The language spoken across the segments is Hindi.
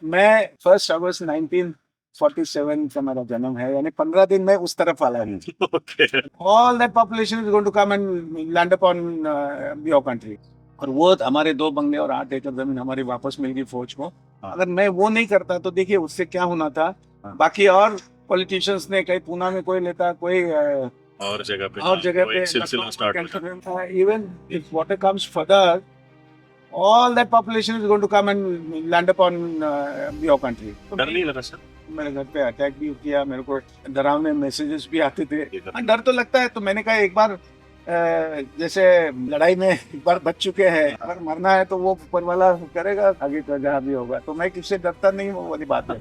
मैं 1 अगस्त 1947 का मेरा जन्म है, यानी 15 दिन में उस तरफ वाला हूँ। Okay. All that population is going to come and land upon your country. और वो हमारे 2 बंगले और 8 एकड़ जमीन हमारी वापस मिल गई फौज को। हाँ। अगर मैं वो नहीं करता तो देखिए उससे क्या होना था। हाँ। बाकी और पॉलिटिशियंस ने कहीं पूना में कोई लेता, कोई और जगह पे और जगह वो पे एक सिलसिला स्टार्ट हो जाता है। Even if water comes further, all that population is going to come and land upon your country. डर नहीं लगा सर? मेरे घर पे अटैक भी किया, मेरे को डरावने मैसेजेस भी आते थे। ये हाँ, डर तो लगता है। तो मैंने कहा एक बार जैसे लड़ाई में एक बार बच चुके हैं, अगर मरना है तो वो ऊपर वाला करेगा, आगे का जहाँ भी होगा। तो मैं किससे डरता नहीं, वो वाली बात है।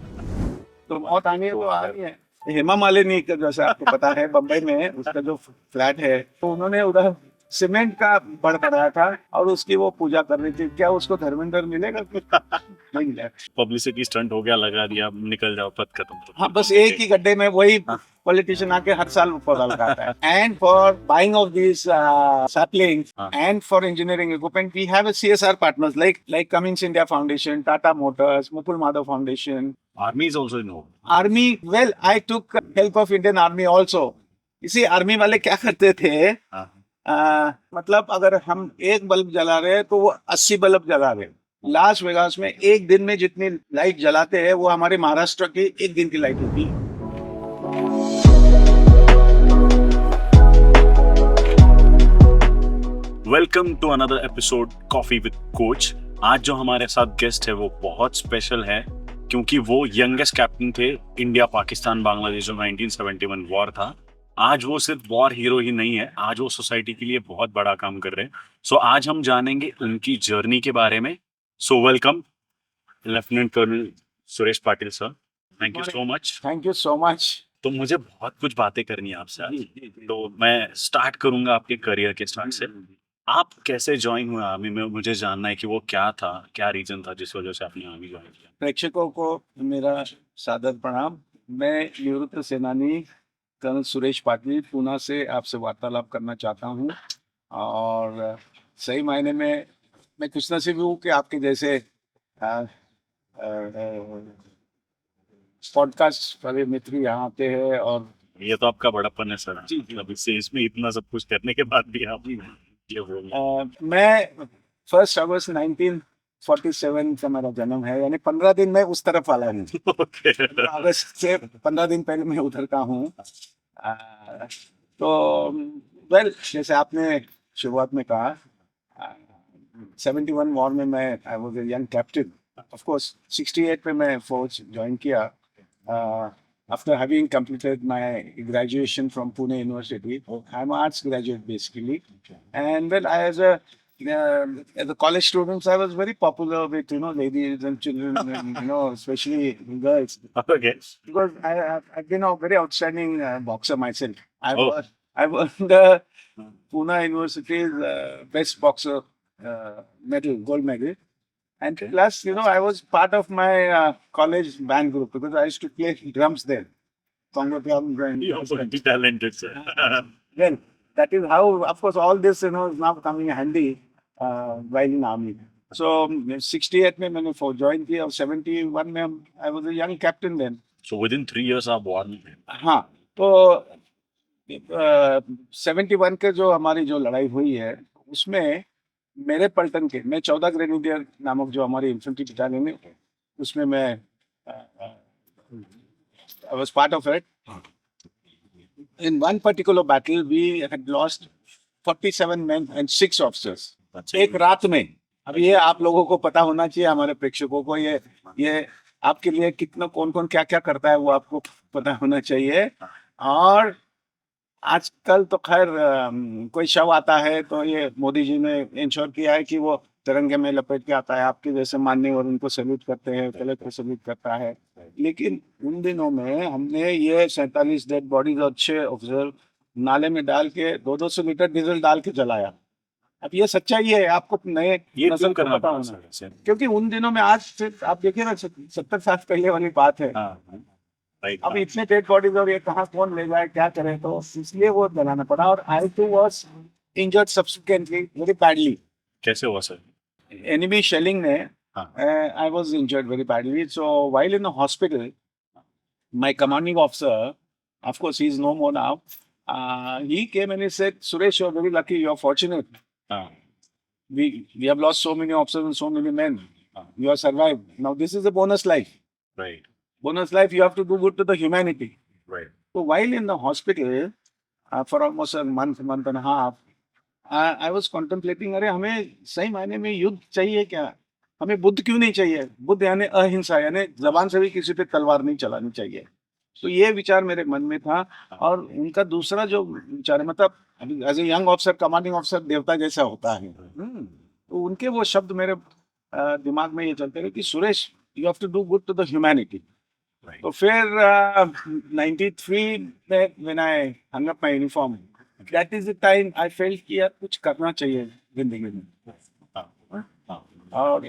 तो मौत आनी है तो आ रही है। हेमा मालिनी का जैसे आपको पता है बम्बई में उसका जो फ्लैट है, तो उन्होंने उधर सीमेंट का बड़ बनाया था और उसकी वो पूजा कर रही थी। क्या उसको धर्मेंद्र मिलेगा? नहीं मिलेगा। पब्लिसिटी स्टंट हो गया, लगा दिया, निकल जाओ, पद खत्म। हाँ, बस एक ही गड्ढे में वही पॉलिटिशियन आके हर साल पौधा लगाता है। And for buying of this saplings and for engineering equipment, we have a CSR partners like Cummins India Foundation, Tata Motors, Mukul Madhav Foundation. Army is also involved. Army, well, I took help of Indian Army also. इसी आर्मी वाले क्या करते थे, मतलब अगर हम एक बल्ब जला रहे हैं तो वो 80 बल्ब जला रहे हैं। लास वेगास में एक दिन में जितनी लाइट जलाते हैं वो हमारे महाराष्ट्र की एक दिन की लाइट होती है। Welcome to another episode coffee with coach. आज जो हमारे साथ गेस्ट है वो बहुत स्पेशल है क्योंकि वो यंगेस्ट कैप्टन थे इंडिया पाकिस्तान बांग्लादेश जो 1971 वॉर था। आज वो सिर्फ वॉर हीरो ही नहीं है, आज वो सोसाइटी के लिए बहुत बड़ा काम कर रहे हैं। सो आज हम जानेंगे उनकी जर्नी के बारे में। So welcome lieutenant colonel Suresh Patil sir, thank you so much. Thank you so much. तो मुझे बहुत कुछ बातें करनी है आपसे आज, तो मैं स्टार्ट करूंगा आपके करियर के स्टार्ट से। आप कैसे ज्वाइन हुए आर्मी में? मुझे जानना है कि वो क्या था, क्या रीजन था जिस वजह से आपने आर्मी ज्वाइन किया। प्रेक्षकों को मेरा सादर प्रणाम। मैं निवृत्त सेनानी कर्नल सुरेश पाटिल पूना से आपसे वार्तालाप करना चाहता हूँ। और सही मायने में मैं खुश नसीब हूँ कि आपके जैसे पॉडकास्ट वाले मित्र यहाँ आते हैं। और ये तो आपका बड़प्पन है सर। जी। मतलब इससे इसमें इतना सब कुछ करने के बाद भी आप ये बोल रहे हैं। मैं 1 अगस्त 1947 का मेरा जन्म है, यानी 15 दिन में उस तरफ वाला हूँ। Okay. अगस्त से 15 दिन पहले मैं उधर का हूँ। तो वेल, जैसे आपने शुरुआत में कहा, 71 वॉर में मैं I was a young captain. Of course 68 में मैं फौज ज्वाइन किया after having completed my graduation from Pune University. I'm an arts graduate basically, and well, as a college student, I was very popular with ladies and children, and especially girls. Okay. Because I've been a very outstanding boxer myself. Oh. I won the Pune University's best boxer medal, gold medal. And plus, I was part of my college band group because I used to play drums there. Congo drums and You're pretty talented, sir. well, that is how, of course, all this is now coming handy while in army. So 68 में मैंने फौज ज्वाइन किया और 71 में I was a young captain then. So within 3 years आप वॉर में थे। हाँ, तो 71 के जो हमारी जो लड़ाई हुई है उसमें मेरे पलटन के, मैं 14 ग्रेनेडियर नामक जो हमारी इन्फेंट्री बटालियन है उसमें मैं I was part of it. In one particular battle we had lost 47 men and 6 officers. एक रात में। अब ये आप लोगों को पता होना चाहिए, हमारे प्रेक्षकों को, ये आपके लिए कितना कौन कौन क्या क्या करता है वो आपको पता होना चाहिए। और आजकल तो खैर कोई शव आता है तो ये मोदी जी ने इंश्योर किया है कि वो तिरंगे में लपेट के आता है, आपके जैसे माननीय और उनको सैल्यूट करते हैं, कलेक्टर को सैल्यूट करता है। लेकिन उन दिनों में हमने ये 47 डेड बॉडीज और 6 ऑफिसर नाले में डाल के 200 लीटर डीजल डाल के जलाया। अब ये सच्चाई है, आपको नए ये नस्ल क्यों को करना पता पड़ा होना, सर? क्योंकि उन दिनों में आज से आप देखिए ना 70 साल पहले वाली बात है। राइट। अब इतने डेड बॉडीज और ये कहाँ कौन ले जाए क्या करे, तो इसलिए वो जलाना पड़ा। और I too was injured subsequently very badly. कैसे हुआ सर? एनिमी शेलिंग ने I was injured very badly. So while in the hospital, my commanding officer, of course, he's no more now. He came and he said, "Suresh, you're very lucky. You're fortunate. We have lost so many officers and so many men. You have survived. Now this is a bonus life. Right. Bonus life. You have to do good to the humanity." Right. So while in the hospital for almost a month and a half, I was contemplating, अरे हमें सही मायने में युद्ध चाहिए क्या? हमें बुद्ध क्यों नहीं चाहिए? बुद्ध यानी अहिंसा, यानी जबान से भी किसी पे तलवार नहीं चलानी चाहिए। तो ये विचार मेरे मन में था। और उनका दूसरा जो विचार है, मतलब as a young officer, commanding officer देवता जैसा होता है। तो उनके वो शब्द मेरे दिमाग में ये चलते रहे कि Suresh, you have to do good to the humanity. Right. तो फिर 93 में when I hung up my uniform, that is the time I felt कि यार कुछ करना चाहिए जिंदगी में। और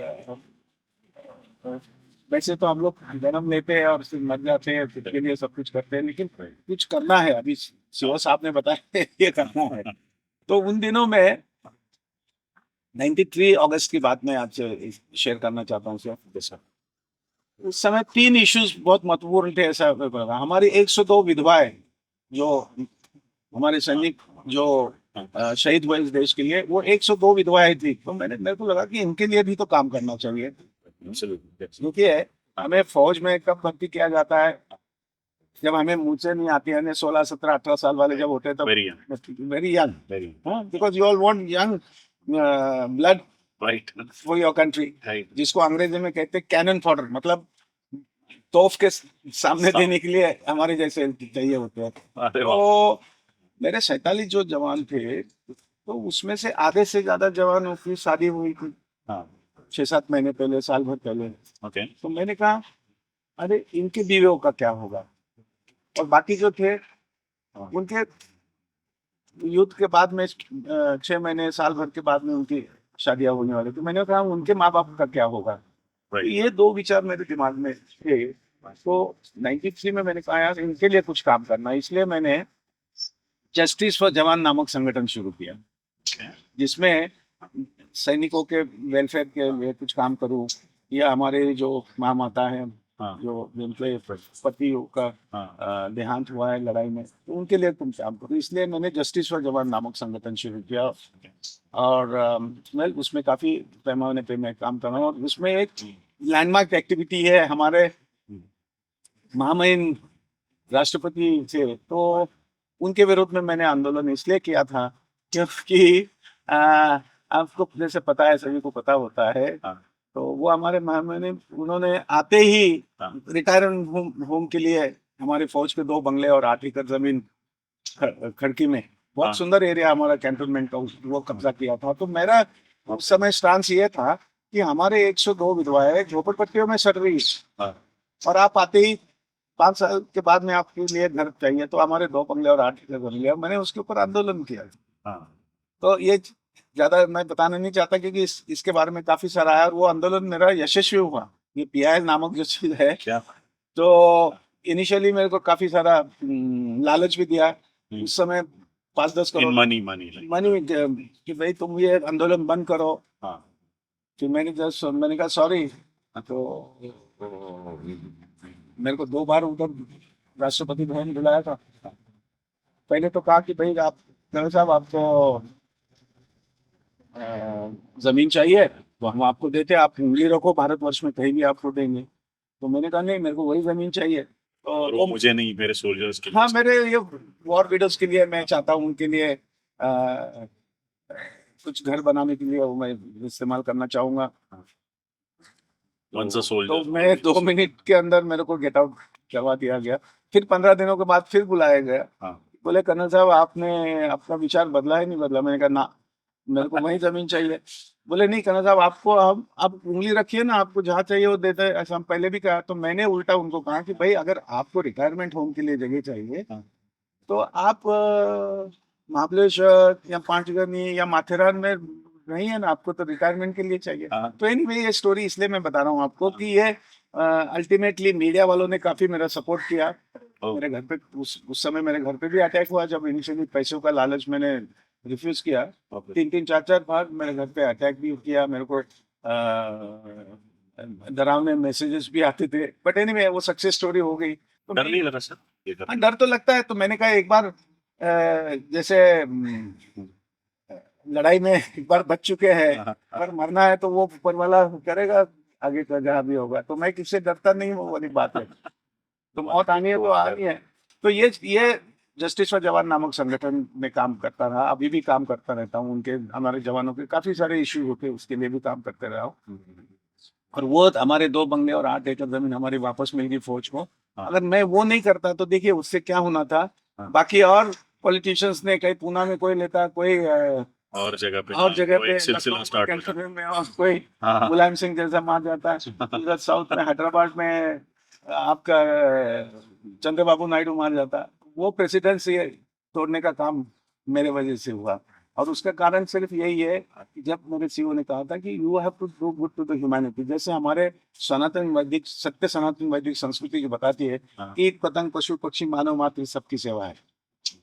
वैसे तो हम लोग जन्म लेते हैं और फिर मर जाते हैं, खुद के लिए सब कुछ करते हैं, लेकिन कुछ करना है। अभी शिवा साहब ने बताया ये करना है। तो उन दिनों में 93 अगस्त की बात मैं आपसे शेयर करना चाहता हूँ सर। उस समय 3 इश्यूज बहुत महत्वपूर्ण थे। ऐसा हमारी 102 विधवाएं, जो हमारे सैनिक जो शहीद हुए इस देश के लिए, वो 102 विधवाएं थी। तो मेरे को लगा कि इनके लिए भी तो काम करना चाहिए। क्योंकि हमें फौज में कब भर्ती किया जाता है, जब हमें मुंह से नहीं आती है। 16, 17, 18 साल वाले जब होते हैं तब very young, because you all want young blood Right. For your country, Right. जिसको अंग्रेजी में कहते हैं कैनन फॉडर, मतलब तोफ के सामने देने के लिए हमारे जैसे चाहिए होते हैं। अरे वाह। तो मेरे 47 जो जवान थे, तो उसमें से आधे से ज्यादा जवानों की शादी हुई थी 6-7 महीने पहले, साल भर पहले। Okay. तो मैंने कहा, अरे इनके बीवियों का क्या होगा? और बाकी जो थे उनके युद्ध के बाद में 6 महीने, साल भर के बाद में उनकी शादियां होने वाली। तो मैंने कहा उनके माँ बाप का क्या होगा? तो ये 2 विचार मेरे दिमाग में थे। तो 93 में मैंने कहा यार इनके लिए कुछ काम करना है। इसलिए मैंने जस्टिस फॉर जवान नामक संगठन शुरू किया, जिसमें सैनिकों के वेलफेयर के लिए कुछ काम करूं, या हमारे जो माँ माता है, जो जिनके पतियों का देहांत हुआ है लड़ाई में, तो उनके लिए तुम काम करो। इसलिए मैंने जस्टिस फॉर जवान नामक संगठन शुरू किया। और मैं उसमें काफी पैमाने पे मैं काम कर रहा हूँ। और उसमें एक लैंडमार्क एक्टिविटी है हमारे महामहिम राष्ट्रपति से, तो उनके विरोध में मैंने आंदोलन इसलिए किया था क्योंकि आपको जैसे पता है, सभी को पता होता है, तो वो हमारे महामहिम, उन्होंने आते ही रिटायरमेंट होम के लिए हमारे फौज के 2 बंगले और 8 एकड़ जमीन खड़की में, बहुत सुंदर एरिया हमारा कैंटोनमेंट का, वो कब्जा किया था। तो मेरा उस समय स्टांस ये था कि हमारे 102 विधवाएं झोपड़पट्टियों में सड़ रही है, और आप आते ही 5 साल के बाद में आपके लिए घर चाहिए, तो हमारे 2 बंगले और 8 एकड़ जमीन लिया। मैंने उसके ऊपर आंदोलन किया। तो ये ज्यादा मैं बताना नहीं चाहता, क्योंकि इसके बारे में काफी सारा है, और वो आंदोलन मेरा यशस्वी हुआ। ये PIL नामक जो चीज है, तो इनिशियली मेरे को काफी सारा लालच भी दिया उस समय, 5-10 करोड़ मनी कि भाई तुम ये आंदोलन बंद करो। फिर मैंने कहा सॉरी। तो मेरे को 2 बार उधर राष्ट्रपति भवन बुलाया था। पहले तो कहा कि भाई आप करण साहब, आपको जमीन चाहिए तो हम आपको देते, आप उंगली रखो, भारतवर्ष में कहीं भी आपको देंगे। तो मैंने कहा नहीं, मेरे को वही जमीन चाहिए। और वो मुझे नहीं, मेरे सोल्जर्स के लिए। हाँ, मेरे ये वॉर विडोज के लिए मैं चाहता हूँ, उनके लिए कुछ घर बनाने के लिए वो मैं इस्तेमाल करना चाहूंगा। तो मैं 2 मिनट के अंदर मेरे को गेट आउट करवा दिया गया। फिर 15 दिनों के बाद फिर बुलाया गया। बोले कर्नल साहब, आपने अपना विचार बदला है? नहीं बदला। मैंने कहा ना, मेरे को वही जमीन चाहिए। बोले नहीं कर्नल साहब, आपको आप उंगली रखिए ना, आपको जहाँ चाहिए वो देते हैं, ऐसा हम पहले भी कहा। तो मैंने उल्टा उनको कहा कि भाई अगर आपको रिटायरमेंट होम के लिए जगह चाहिए तो आप महाबलेश्वर या पांचगनी या माथेरान में नहीं है ना, आपको तो रिटायरमेंट के लिए चाहिए। तो एनीवे ये स्टोरी इसलिए मैं बता रहा हूँ आपको कि ये अल्टीमेटली मीडिया वालों ने काफी मेरा सपोर्ट किया। मेरे घर पे उस समय मेरे घर पे भी अटैक हुआ, जब इनिशियली पैसों का लालच मैंने रिफ्यूज किया। 3-4 बार मेरे घर पे अटैक भी किया। मेरे को डरावने मैसेजेस भी आते थे, बट एनीवे वो सक्सेस स्टोरी हो गई। तो डर नहीं लगा सर ये कर हाँ, डर तो लगता है। तो मैंने कहा एक बार जैसे लड़ाई में एक बार बच चुके हैं, अगर मरना है तो वो ऊपर वाला करेगा, आगे का जहाँ भी होगा। तो मैं किससे डरता नहीं हूँ, वो वाली बात है। तो मौत आनी है तो आनी है। तो ये जस्टिस फॉर जवान नामक संगठन में काम करता रहा, अभी भी काम करता रहता हूँ। उनके हमारे जवानों के काफी सारे इश्यू होते हैं, उसके लिए भी काम करते रहा हूँ। और वो हमारे 2 बंगले और 8 एकड़ जमीन हमारी वापस मिल गई फौज को। अगर मैं वो नहीं करता तो देखिए उससे क्या होना था। बाकी और पॉलिटिशियंस ने, कहीं पूना में कोई लेता, कोई और जगह पे और जगह कोई पे सिलसिला लखनऊ स्टार्ट में, होता कैंसर में, और कोई हाँ मुलायम सिंह जैसा मार जाता है। उधर साउथ में हैदराबाद में आपका चंद्रबाबू नायडू मार जाता। वो प्रेसिडेंसी तोड़ने का काम मेरे वजह से हुआ। और उसका कारण सिर्फ यही है कि जब मेरे सीईओ ने कहा था कि you have to do good to the humanity. जैसे हमारे सनातन वैदिक सत्य सनातन वैदिक संस्कृति जो बताती है हाँ। कि पतंग पशु पक्षी मानव मात्र सबकी सेवा है।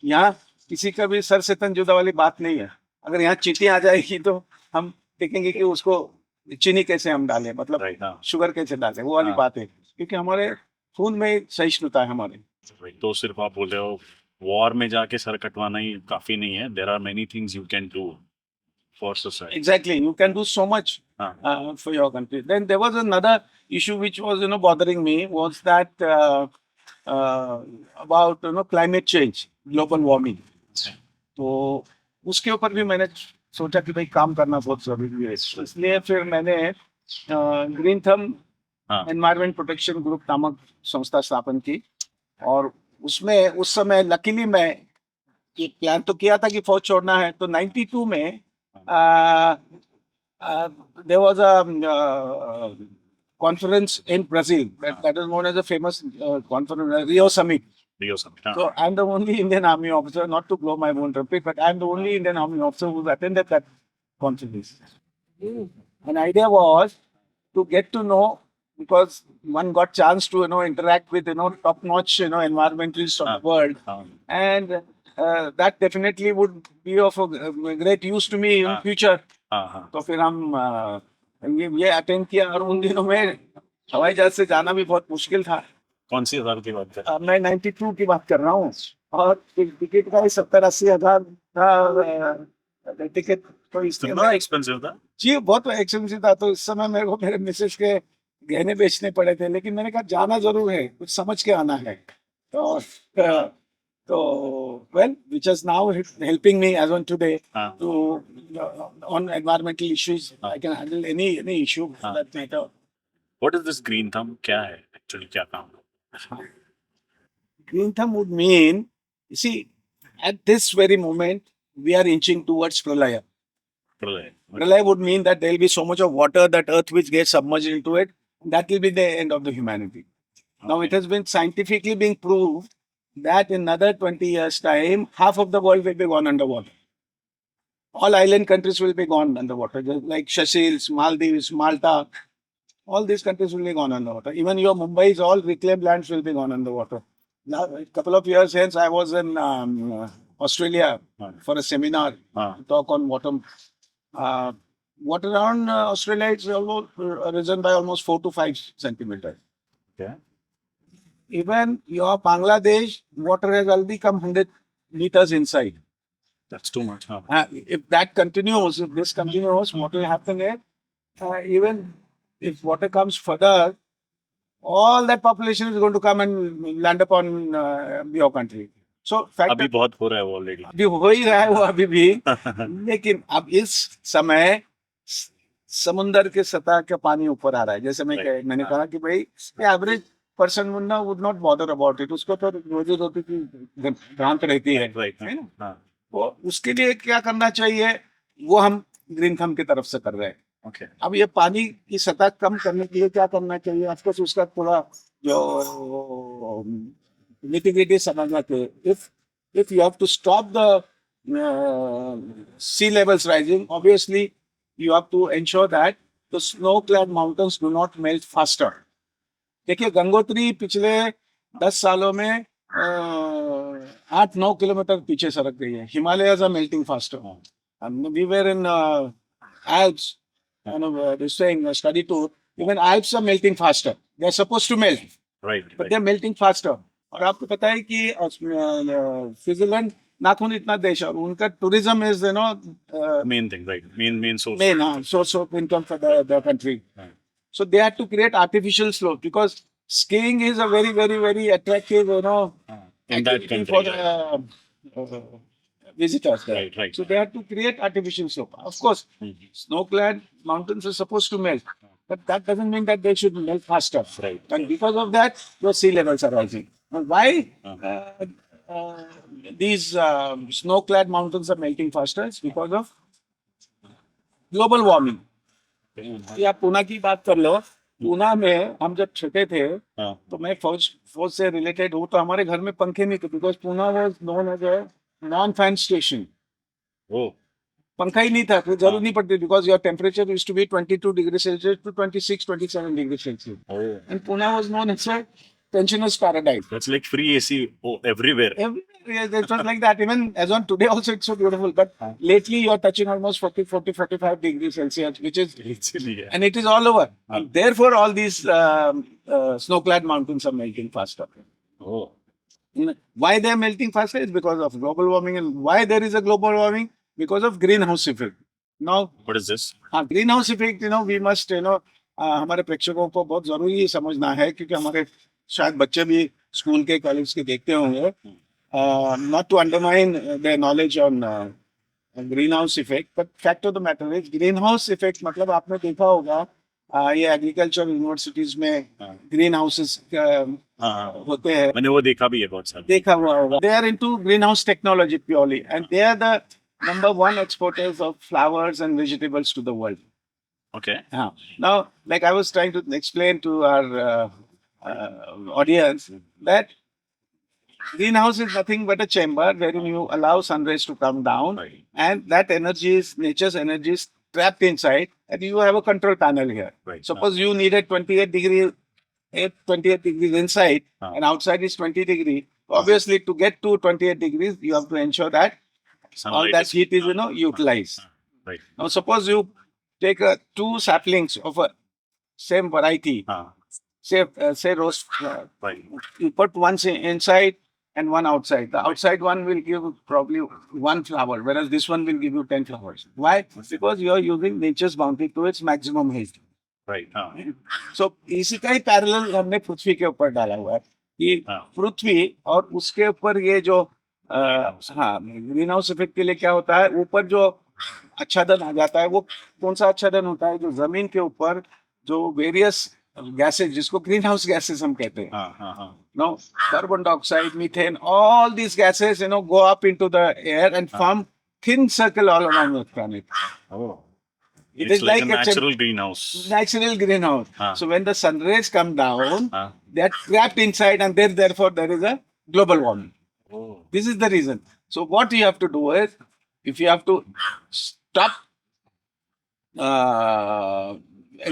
यहाँ किसी का भी सर से तन जुदा वाली बात नहीं है। अगर यहाँ चींटी आ जाएगी तो हम देखेंगे कि उसको चीनी कैसे हम डालें, मतलब राइट हाँ शुगर कैसे डालें, वो वाली हाँ। बात है। क्योंकि हमारे खून में सहिष्णुता है हमारे। तो सिर्फ आप बोल रहे हो वॉर में जाके सर कटवाना ही काफी नहीं है, there are many things you can do for society. Exactly, you can do so much हाँ for your country. Then there was another issue which was, bothering me, was that uh, about, climate change, global warming. तो उसके ऊपर भी मैंने सोचा कि भाई काम करना बहुत जरूरी है। इसलिए फिर मैंने ग्रीन थंब हाँ एनवायरमेंट प्रोटेक्शन ग्रुप नामक संस्था स्थापन की। और उसमें उस समय लकीली मैं प्लान तो किया था कि फौज छोड़ना है। तो 92 में there was a conference in Brazil that is known as a famous conference, Rio Summit. Rio Summit, हाँ So I'm the only Indian Army officer, not to blow my own trumpet, but I'm the only Indian Army officer who attended that conference. An idea was to get to know, because one got chance to interact with top-notch environmentalists of the world, हाँ and that definitely would be of a great use to me in future. हाँ हाँ। तो फिर हम ये अटेंड किया। और उन दिनों में हवाई जहाज से जाना भी बहुत मुश्किल था। कौन सी साल की बात है? मैं 92 की बात कर रहा हूँ। और टिकट का ही 70-80 हजार था टिकट। तो इतना एक्सपेंसिव था? जी बहुत एक्सपेंसिव था। तो इस समय मेरे को मेरे मिसेस के गहने बेचने पड़े थे, लेकिन मैंने कहा जाना जरूर है, कुछ समझ के आना है। तो well, which is now helping me as on today हाँ to on environmental issues. I can handle any issue for that matter. What is this green thumb, क्या है एक्चुअली, क्या काम है? Green thumb would mean, you see, at this very moment we are inching towards pralaya. प्रलय Pralaya would mean that there will be so much of water that earth will get submerged into it. That will be the end of the humanity. Now it has been scientifically being proved that in another 20 years time, half of the world will be gone underwater. All island countries will be gone underwater, just like Seychelles, Maldives, Malta. All these countries will be gone underwater. Even your Mumbai's all reclaimed lands will be gone underwater. Now, a couple of years hence, I was in Australia for a seminar हाँ to talk on water. Water around Australia is almost risen by almost 4 to 5 centimeters. क्या? Even your Bangladesh water has already come 100 meters inside. That's too much, हाँ If that continues, if this continues, what will happen is, even if water comes further, all that population is going to come and land upon your country. So, fact अभी बहुत हो रहा है वो ऑलरेडी। अभी हो ही रहा है वो अभी भी। लेकिन अब इस समय समुंदर के सतह का पानी ऊपर आ रहा है। जैसे मैंने कहा कि भाई average person would not bother about it, उसको तो रोजी रोटी की भ्रांत रहती है, है ना? हाँ तो उसके लिए क्या करना चाहिए, वो हम ग्रीन थंब की तरफ से कर रहे हैं। ओके अब ये पानी की सतह कम करने के लिए क्या करना चाहिए, ऑफकोर्स उसका थोड़ा जो nitty-gritty समझना चाहिए। If you have to stop the sea levels rising, obviously you have to ensure that the snow-clad mountains do not melt faster. देखिए गंगोत्री पिछले 10 सालों में 8-9 किलोमीटर पीछे सरक गई है। Himalayas are melting faster. We were in Alps, this thing, a study tour. Even Alps are melting faster. They are supposed to melt, Right. but they are melting faster. और आपको पता है कि स्विट्जरलैंड नाखून इतना देश है और उनका tourism is Main thing, right? Main source. main source of income for the country. Right. So they had to create artificial slope because skiing is a very, very, very attractive, In that activity country, for right. the visitors there. Right, right. So they had to create artificial slope. Of course, Mhm. snow-clad mountains are supposed to melt, but that doesn't mean that they should melt faster. Right. And because of that, the sea levels are rising. Now, why these snow-clad mountains are melting faster? It's because of global warming. या पूना की बात कर लो, पूना में हम जब छोटे थे हाँ. तो मैं फौज से रिलेटेड हूँ तो हमारे घर में पंखे नहीं थे because Poona was known as a non fan station. Oh. पंखा ही नहीं था, फिर जरूरत नहीं पड़ती because your temperature used to be 22 degree Celsius to 26-27 degree Celsius. Oh. And Poona was known as a pensioners paradise. That's like free AC everywhere. Everywhere it was like that. Even as on today also it's so beautiful. But lately you're touching almost 45 degrees Celsius, which is, Literally, yeah. and it is all over. And therefore all these snow-clad mountains are melting faster. Oh. Why they are melting faster is because of global warming. And why there is a global warming? Because of greenhouse effect. Now, What is this? हाँ, greenhouse effect, we must, हमारे प्रेक्षकों को बहुत जरूरी समझना है क्योंकि हमारे शायद बच्चे भी स्कूल के कॉलेज के देखते होंगे. Not to undermine their knowledge on green house effect, but fact of the matter is green house effect मतलब आपने देखा होगा ये एग्रीकल्चर यूनिवर्सिटीज में ग्रीन हाउसेस हाँ. होते हैं, मैंने वो देखा भी है बहुत सारा. देखा हुआ होगा. They are into green house technology purely and they are the number 1 exporters of flowers and vegetables to the world. Okay. Now, like I was trying to explain to our audience that greenhouse is nothing but a chamber wherein you allow sun rays to come down, Right. and that energy is nature's energy is trapped inside, and you have a control panel here. Right. Suppose you needed 28 degrees inside and outside is 20 degrees. Obviously, to get to 28 degrees, you have to ensure that all Sunlight that heat is utilized. Right. Now, suppose you take two saplings of a same variety, say rose flower. Right. You put one inside and one outside. The outside one will give probably one flower, whereas this one will give you 10 flowers. Why? Because you are using nature's bounty to its maximum heat. Right. So इसी का ही पैरेलल हमने पृथ्वी के ऊपर डाला हुआ है कि पृथ्वी और उसके ऊपर ये जो ग्रीन हाउस इफेक्ट के लिए क्या होता है, ऊपर जो आच्छादन आ जाता है वो कौन सा आच्छादन होता है, जो जमीन के ऊपर जो वेरियस गैसेस जिसको ग्रीन हाउस गैसेस हम कहते हैं, no carbon dioxide, methane, all these gases go up into the air and form thin circle all around the planet. Oh. It It's is like a a natural greenhouse. Natural greenhouse. So when the sun rays come down, they are trapped inside, and therefore there is a global warming. Oh. This is the reason. So what you have to do is, if you have to stop,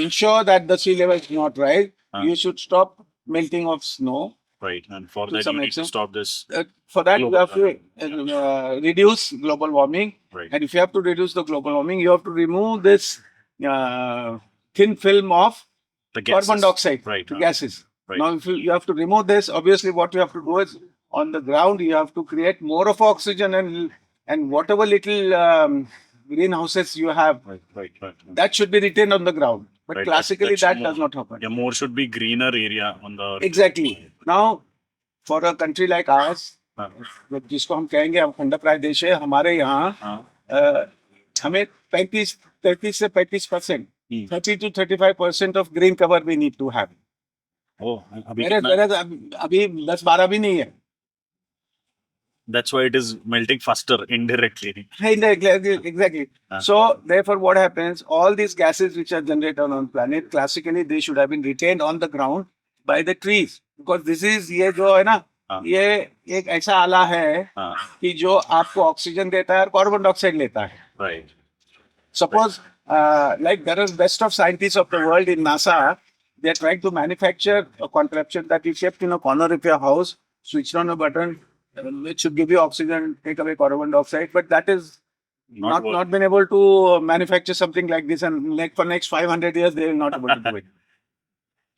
ensure that the sea level is not rise, you should stop melting of snow. Right. And for To that, some you need to extent. stop this. For that, Global you have to reduce global warming. Right. And if you have to reduce the global warming, you have to remove this thin film of The gases. carbon dioxide, Right. the gases. Right. Now, if you have to remove this, obviously what you have to do is, on the ground, you have to create more of oxygen and whatever little greenhouses you have, Right. that should be retained on the ground. But Right, classically, that's that more. does not happen. Yeah, more should be greener area on the. Exactly. Now, for a country like ours, हाँ. जिसको हम कहेंगे हम खंडप्राय देश है, हमारे यहाँ हमें 30 से 35%, 30 to 35% of green cover we need to have. Oh, अभी मेरे कितना? अभी 10-12 भी नहीं है. That's why it is melting faster indirectly. Exactly. So therefore, what happens? All these gases which are generated on planet, classically they should have been retained on the ground by the trees, because this is ये जो है ना, ये एक ऐसा आला है कि जो आपको ऑक्सीजन देता है और कार्बन डाइऑक्साइड लेता है. Right. Suppose, like there is best of scientists of the world in NASA, they are trying to manufacture a contraption that you kept in a corner of your house, switch on a button, which should give you oxygen, take away carbon dioxide, but that is not been able to manufacture something like this, and like for next 500 years they will not able to do it.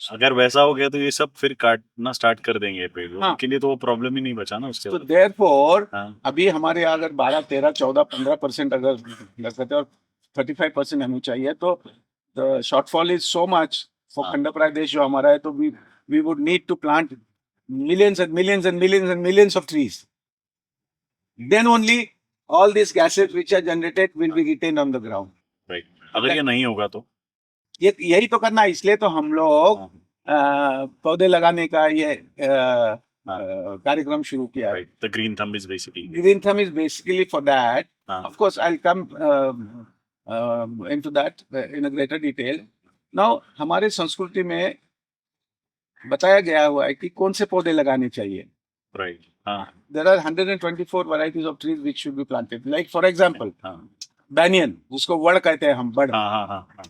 अगर वैसा हो गया तो ये सब फिर काटना स्टार्ट कर देंगे पेड़, हाँ। उनके लिए तो वो प्रॉब्लम ही नहीं बचा ना उसके तो बाद। देयरफॉर हाँ अभी हमारे यहाँ अगर 12, 13, 14, 15% अगर लगते और 35% हमें चाहिए, तो the shortfall is so much for हाँ। खंड प्रदेश जो हमारा है, तो we would need to plant millions and millions and millions and millions of trees. Then only all these gases which are generated will be retained on the ground. Right, अगर ये नहीं होगा तो ये यही तो करना है, इसलिए तो हम लोग पौधे लगाने का ये कार्यक्रम शुरू किया है. Right, the green thumb is basically Green thumb is basically for that. हाँ Of course, I'll come into that in a greater detail. Now, हमारे संस्कृति में बताया गया हुआ है कि कौन से पौधे लगाने चाहिए. राइट हाँ There are 124 varieties of trees which should be planted. Like for example, हाँ banyan, उसको वड़ कहते हैं हम, बड़. हाँ हाँ हाँ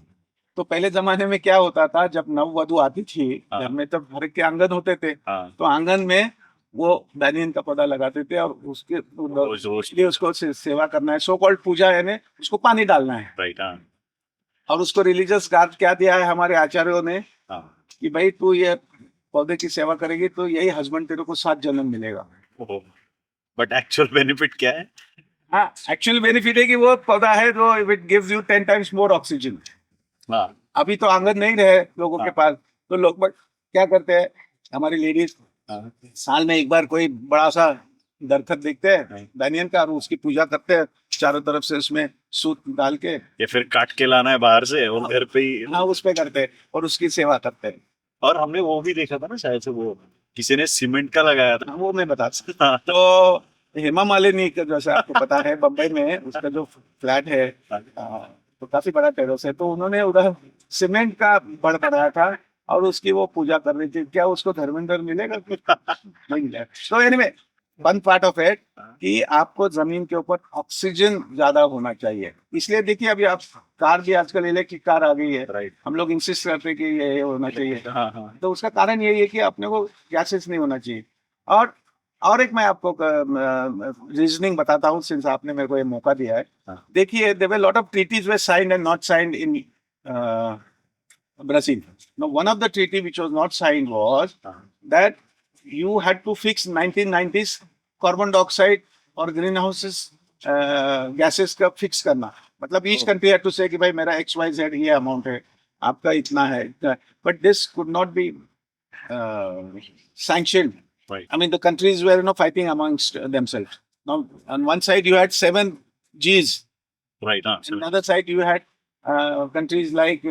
तो पहले जमाने में क्या होता था, जब नववधु आती थी हाँ। घर में, तब घर के आंगन होते थे, हाँ तो आंगन में वो बैनियन का पौधा लगाते थे और उसके रोज रोज इसलिए उसको सेवा करना है, सो कॉल्ड पूजा, यानी उसको पानी डालना है. राइट हाँ और उसको रिलीजियस गार्ड क्या दिया है हमारे आचार्यों ने, हाँ कि भाई तू ये पौधे की सेवा करेगी तो यही हस्बैंड तेरे को 7 जन्म मिलेगा. बट एक्चुअल बेनिफिट क्या है? हाँ, एक्चुअल बेनिफिट है कि वो पौधा है जो it gives you 10 times more oxygen. हाँ अभी तो आंगन नहीं रहे लोगों के हाँ। पास, तो लोग बट क्या करते हैं, हमारी लेडीज हाँ साल में एक बार कोई बड़ा सा दरखत देखते हैं हाँ। बैनियन का, और उसकी पूजा करते हैं, चारों तरफ से उसमें सूत डाल के, ये फिर काट के लाना है बाहर से और घर पे ही। हाँ, उस पे करते हैं और उसकी सेवा करते हैं. और हमने वो भी देखा था ना शायद से, वो किसी ने सीमेंट का लगाया था। हाँ, वो मैं बता सकता. हाँ तो हेमा मालिनी का, जैसे आपको पता है, बम्बई में उसका जो फ्लैट है, तो काफी बड़ा टेरेस है, तो उन्होंने उधर सीमेंट का बड़ बनाया था और उसकी वो पूजा कर रही थी. क्या उसको धर्मेंद्र मिलेगा? नहीं मिलेगा. तो anyway, one part of it कि आपको जमीन के ऊपर ऑक्सीजन ज्यादा होना चाहिए. इसलिए देखिए, अभी आप कार भी आजकल इलेक्ट्रिक कार आ गई है, राइट हम लोग इंसिस्ट करते हैं कि ये होना चाहिए. हाँ हाँ तो उसका कारण यही है कि अपने को गैसेस नहीं होना चाहिए. और एक मैं आपको रीजनिंग बताता हूँ, सिंस आपने मेरे को ये मौका दिया है. हाँ। देखिए, there were lot of treaties were signed and not signed in Brazil. Now, one of the treaty which was not signed was हाँ that you had to fix 1990s carbon dioxide और ग्रीन हाउसेस गैसेस का फिक्स करना. मतलब ईच कंट्री हैड टू से कि भाई मेरा XYZ ये अमाउंट है, आपका इतना है, but this could not be sanctioned. Right. I mean, the countries were fighting amongst themselves. Now, on one side you had 7 Gs, right हाँ on the other side you had countries like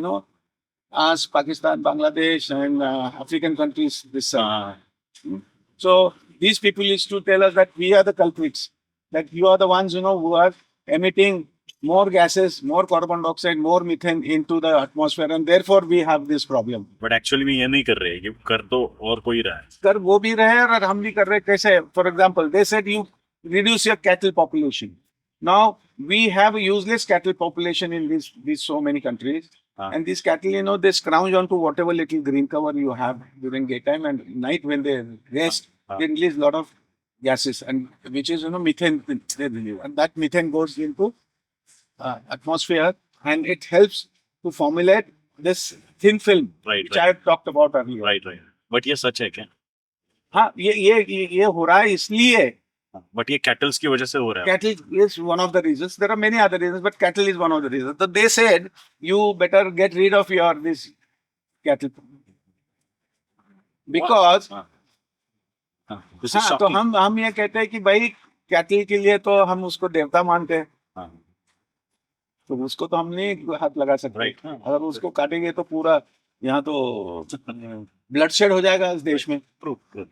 us, Pakistan, Bangladesh, and African countries this side. हाँ So these people used to tell us that we are the culprits, that you are the ones who are emitting more gases, more carbon dioxide, more methane into the atmosphere, and therefore we have this problem. But actually में ये नहीं कर रहे, कि कर तो और कोई रहा है। कर वो भी रहे और हम भी कर रहे. कैसे? For example, they said you reduce your cattle population. Now we have a useless cattle population in these so many countries. And these cattle, they scrounge onto whatever little green cover you have during daytime, and night when they rest, they release a lot of gases, and which is methane they release, and that methane goes into atmosphere, and it helps to formulate this thin film, Right, which I have talked about earlier. Right right, but ये सच है क्या? हाँ, ये हो रहा है इसलिए. बट ये कैटल्स की वजह से हो रहा है। Cattle is one of the reasons. There are many other reasons, but cattle is one of the reasons. So they said you better get rid of this cattle because हाँ, this is हाँ, तो shocking. हम ये कहते हैं कि भाई कैटल के लिए तो हम उसको देवता मानते हैं, हाँ, तो उसको तो हम नहीं हाथ लगा सकते. Right, हाँ. अगर उसको काटेंगे तो पूरा यहाँ तो ब्लडशेड हो जाएगा इस देश में. true, true.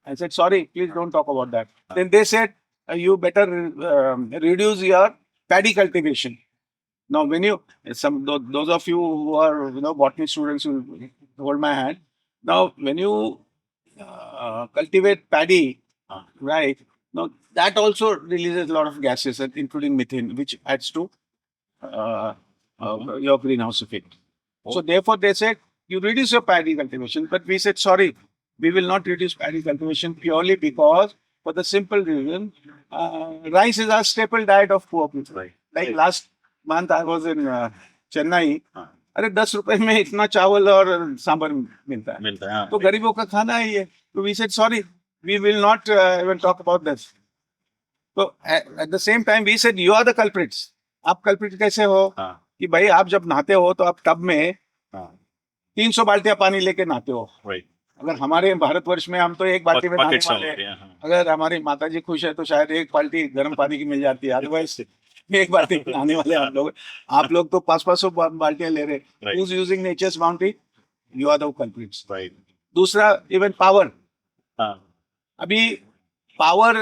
I said, sorry, please don't talk about that. Then they said, you better reduce your paddy cultivation. Now, when those of you who are, botany students will hold my hand. Now, when you cultivate paddy, right, now that also releases a lot of gases, including methane, which adds to your greenhouse effect. So, therefore, they said, you reduce your paddy cultivation. But we said, sorry, we will not reduce paddy cultivation purely because, for the simple reason, rice is a staple diet of poor people. Right. Like last month, I was in Chennai, अरे 10 रुपए में इतना चावल और सांभर मिलता है, मिलता है हाँ तो गरीबों का खाना ही है। तो we said sorry, we will not even talk about this. तो at the same time we said you are the culprits. आप कल्प्रिट कैसे हो हाँ कि भाई आप जब नहाते हो तो आप टब में हाँ 300 बाल्टियां पानी लेके नहाते हो। राइट अगर हमारे भारतवर्ष में हम तो एक बाल्टी में नहाने बकेट्स वाले होते हैं। हैं हाँ अगर हमारी माता जी खुश है तो शायद एक बाल्टी गर्म पानी की मिल जाती है, अदरवाइज एक बाल्टी नहाने वाले हम लोग। आप लोग तो 500 बाल्टियां ले रहे। Right. Who's using nature's bounty? You are the culprits. Right दूसरा, इवन पावर। हाँ अभी पावर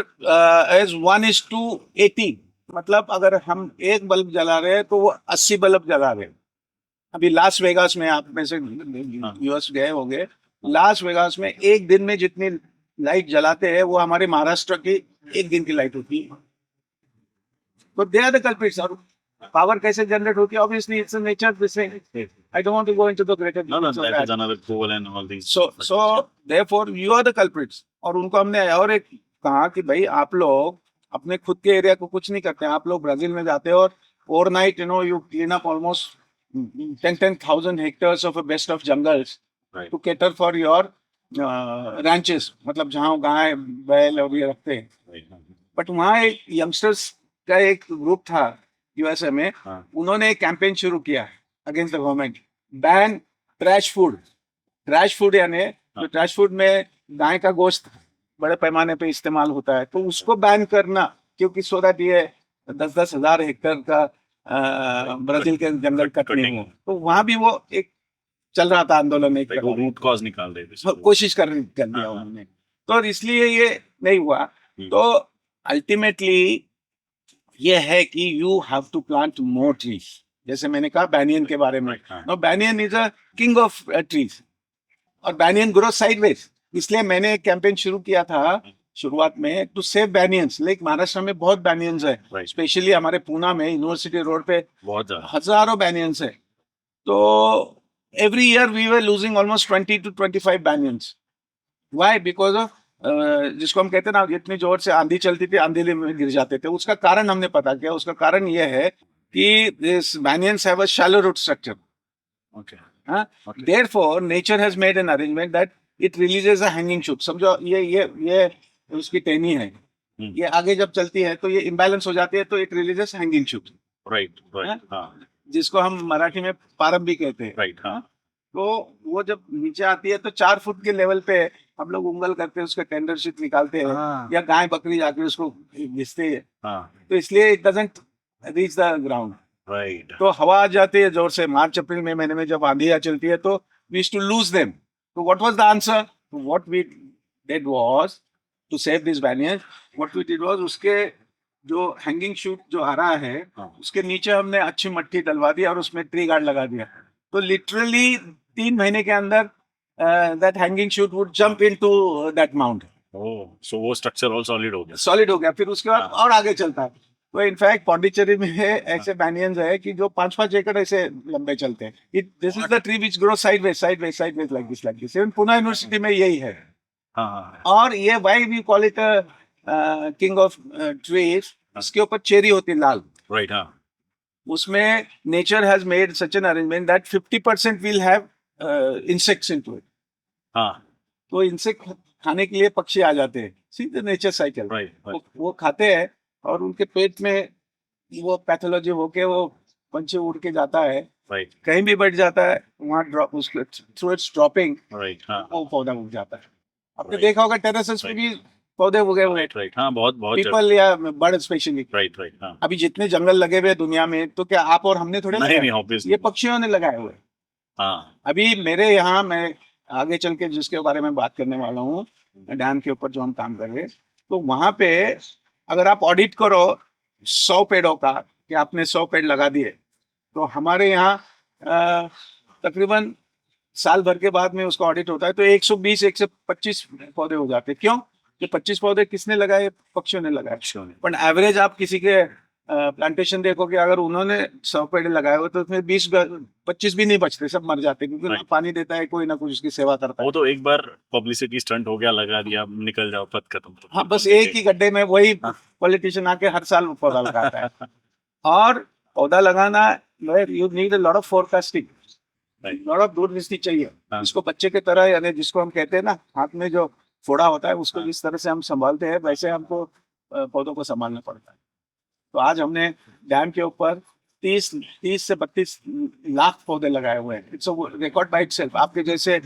इज 1:80। मतलब अगर हम एक बल्ब जला रहे हैं तो वो 80 बल्ब जला रहे हैं। अभी लास वेगास में, आप में से यूएस गए होंगे, लास वेगास में एक दिन में जितनी लाइट जलाते हैं वो हमारे महाराष्ट्र की एक दिन की लाइट होती है। तो दे आर द कल्प्रिट्स। और पावर कैसे जनरेट होती है? Obviously it's nature this thing. I don't want to go into the greater no that is another goal and all these so therefore you are the culprits. और उनको हमने और एक कहा कि भाई आप लोग अपने खुद के एरिया को कुछ नहीं करते हैं। आप लोग ब्राजील में जाते हो और overnight you clean up almost 10,000 hectares of a best of jungles right to cater for your ranches, मतलब जहाँ गाय बैल और ये रखते हैं। right हाँ बट वहाँ एक यंगस्टर्स का एक ग्रुप था यूएसए में, हाँ उन्होंने एक कैंपेन शुरू किया against the government, ban trash food. Trash food यानी जो ट्रैश फूड में गाय का गोश्त बड़े पैमाने पे इस्तेमाल होता है, तो उसको बैन करना, क्योंकि सो दैट ये 10-10 हजार हेक्टेयर का ब्राजील के जंगल कट नहीं हो। तो वहां भी वो एक चल रहा था आंदोलन, एक वो रूट कॉज निकाल रहे थे कोशिश कर दिया उन्होंने। तो इसलिए ये नहीं हुआ। तो अल्टीमेटली ये है कि you have to plant more trees. जैसे मैंने कहा बैनियन के बारे में, no banyan is a king of trees, और बैनियन ग्रो साइडवेज। इसलिए मैंने एक कैंपेन शुरू किया था शुरुआत में to save banyans. Like Maharashtra में बहुत बैनियंस है, Right. स्पेशली हमारे पूना में यूनिवर्सिटी रोड पे बहुत ज्यादा हजारों बैनियंस है। तो every year we were losing almost 20 to 25 banyans. Why? Because of जिसको हम कहते हैं ना, इतनी जोर से आंधी चलती थी, आंधी में गिर जाते थे। उसका कारण हमने पता किया। उसका कारण ये है कि this banyans have a shallow root structure. Okay Therefore, nature has made an arrangement that it releases a hanging shoot. समझो ये उसकी टहनी है, ये आगे जब चलती है तो ये इम्बैलेंस हो जाती है, तो it releases hanging shoot, right right हाँ जिसको हम मराठी में पारम भी कहते हैं। राइट हाँ तो वो जब नीचे आती है तो 4 फुट के लेवल पे हम लोग उंगल करते हैं, उसका टेंडर शीट निकालते हैं, या गाय बकरी जाके उसको घिसते हैं। हाँ तो इसलिए it doesn't reach the ground. Right तो हवा आ जाती है जोर से। मार्च अप्रैल में महीने में जब आंधियां चलती है तो we used to lose them. तो what was the answer? What we did was to save this banyan, what we did was उसके जो हैंगिंग शूट जो आ रहा है उसके नीचे हमने अच्छी मट्टी डलवा दी और उसमें ट्री गार्ड लगा दिया। तो लिटरली 3 महीने के अंदर that hanging shoot would jump into that mount. Oh so वो स्ट्रक्चर ऑल सॉलिड हो गया। सॉलिड हो गया। फिर उसके बाद और आगे चलता है। तो इनफैक्ट पौंडीचेरी में ऐसे बैनियंस है कि जो 5-5 एकड़ ऐसे लंबे चलते हैं। This is the tree which grow sideways like this. Even Pune university में यही है। हाँ और ये why we call it king of trees, इसके ऊपर चेरी होती है लाल। राइट हाँ उसमें nature has made such an arrangement that 50% will have insects into it. हाँ तो इंसेक्ट खाने के लिए पक्षी आ जाते हैं। See the nature cycle. Right वो खाते हैं और उनके पेट में वो पैथोलॉजी होके वो पंछी उड़ के जाता है, राइट कहीं भी बैठ जाता है, वहाँ ड्रॉप उसके थ्रू इट्स ड्रॉपिंग राइट हाँ वो पौधा उग जाता है। आपने Right. देखा होगा टेरेसेस पे भी पौधे उगे हुए, राइट हाँ बहुत बहुत पीपल या बर्ड स्पेशली। राइट राइट हाँ अभी जितने जंगल लगे हुए हैं दुनिया में, तो क्या आप और हमने थोड़े नहीं लगाए? नहीं ऑब्वियसली ये पक्षियों ने लगाए हुए। हाँ अभी मेरे यहाँ, मैं आगे चल के जिसके बारे में बात करने वाला हूँ, डैम के ऊपर जो हम काम कर रहे हैं, तो वहां पे अगर आप ऑडिट करो 100 पेड़ों का कि आपने 100 पेड़ लगा दिए, तो हमारे यहाँ तकरीबन साल भर के बाद में उसका ऑडिट होता है तो 120-125 पौधे हो जाते हैं। क्यों? कि 25 पौधे किसने लगाए? पक्षियों ने लगाए। पर एवरेज आप किसी के प्लांटेशन देखोगे, अगर उन्होंने 100 पेड़ लगाए हुए तो उसमें 20-25 भी नहीं बचते, सब मर जाते, क्योंकि ना पानी देता है कोई ना कुछ उसकी सेवा करता है। वो तो एक बार पब्लिसिटी स्टंट हो गया, लगा दिया, निकल जाओ, पत खत्म। हाँ, बस एक ही गड्ढे में वही पॉलिटिशियन आके हर साल पौधा लगाता है। और पौधा लगाना, you need a lot of forecasting. Right. Lot of दूरदृष्टि चाहिए। हाँ। इसको बच्चे की तरह, यानी जिसको हम कहते हैं ना हाथ में जो फोड़ा होता है, उसको हाँ। जिस तरह से हम संभालते हैं वैसे हमको पौधों को संभालना पड़ता है। तो आज हमने डैम के ऊपर 30 से 32 लाख पौधे लगाए हुए हैं। It's a record by itself. आपके जैसे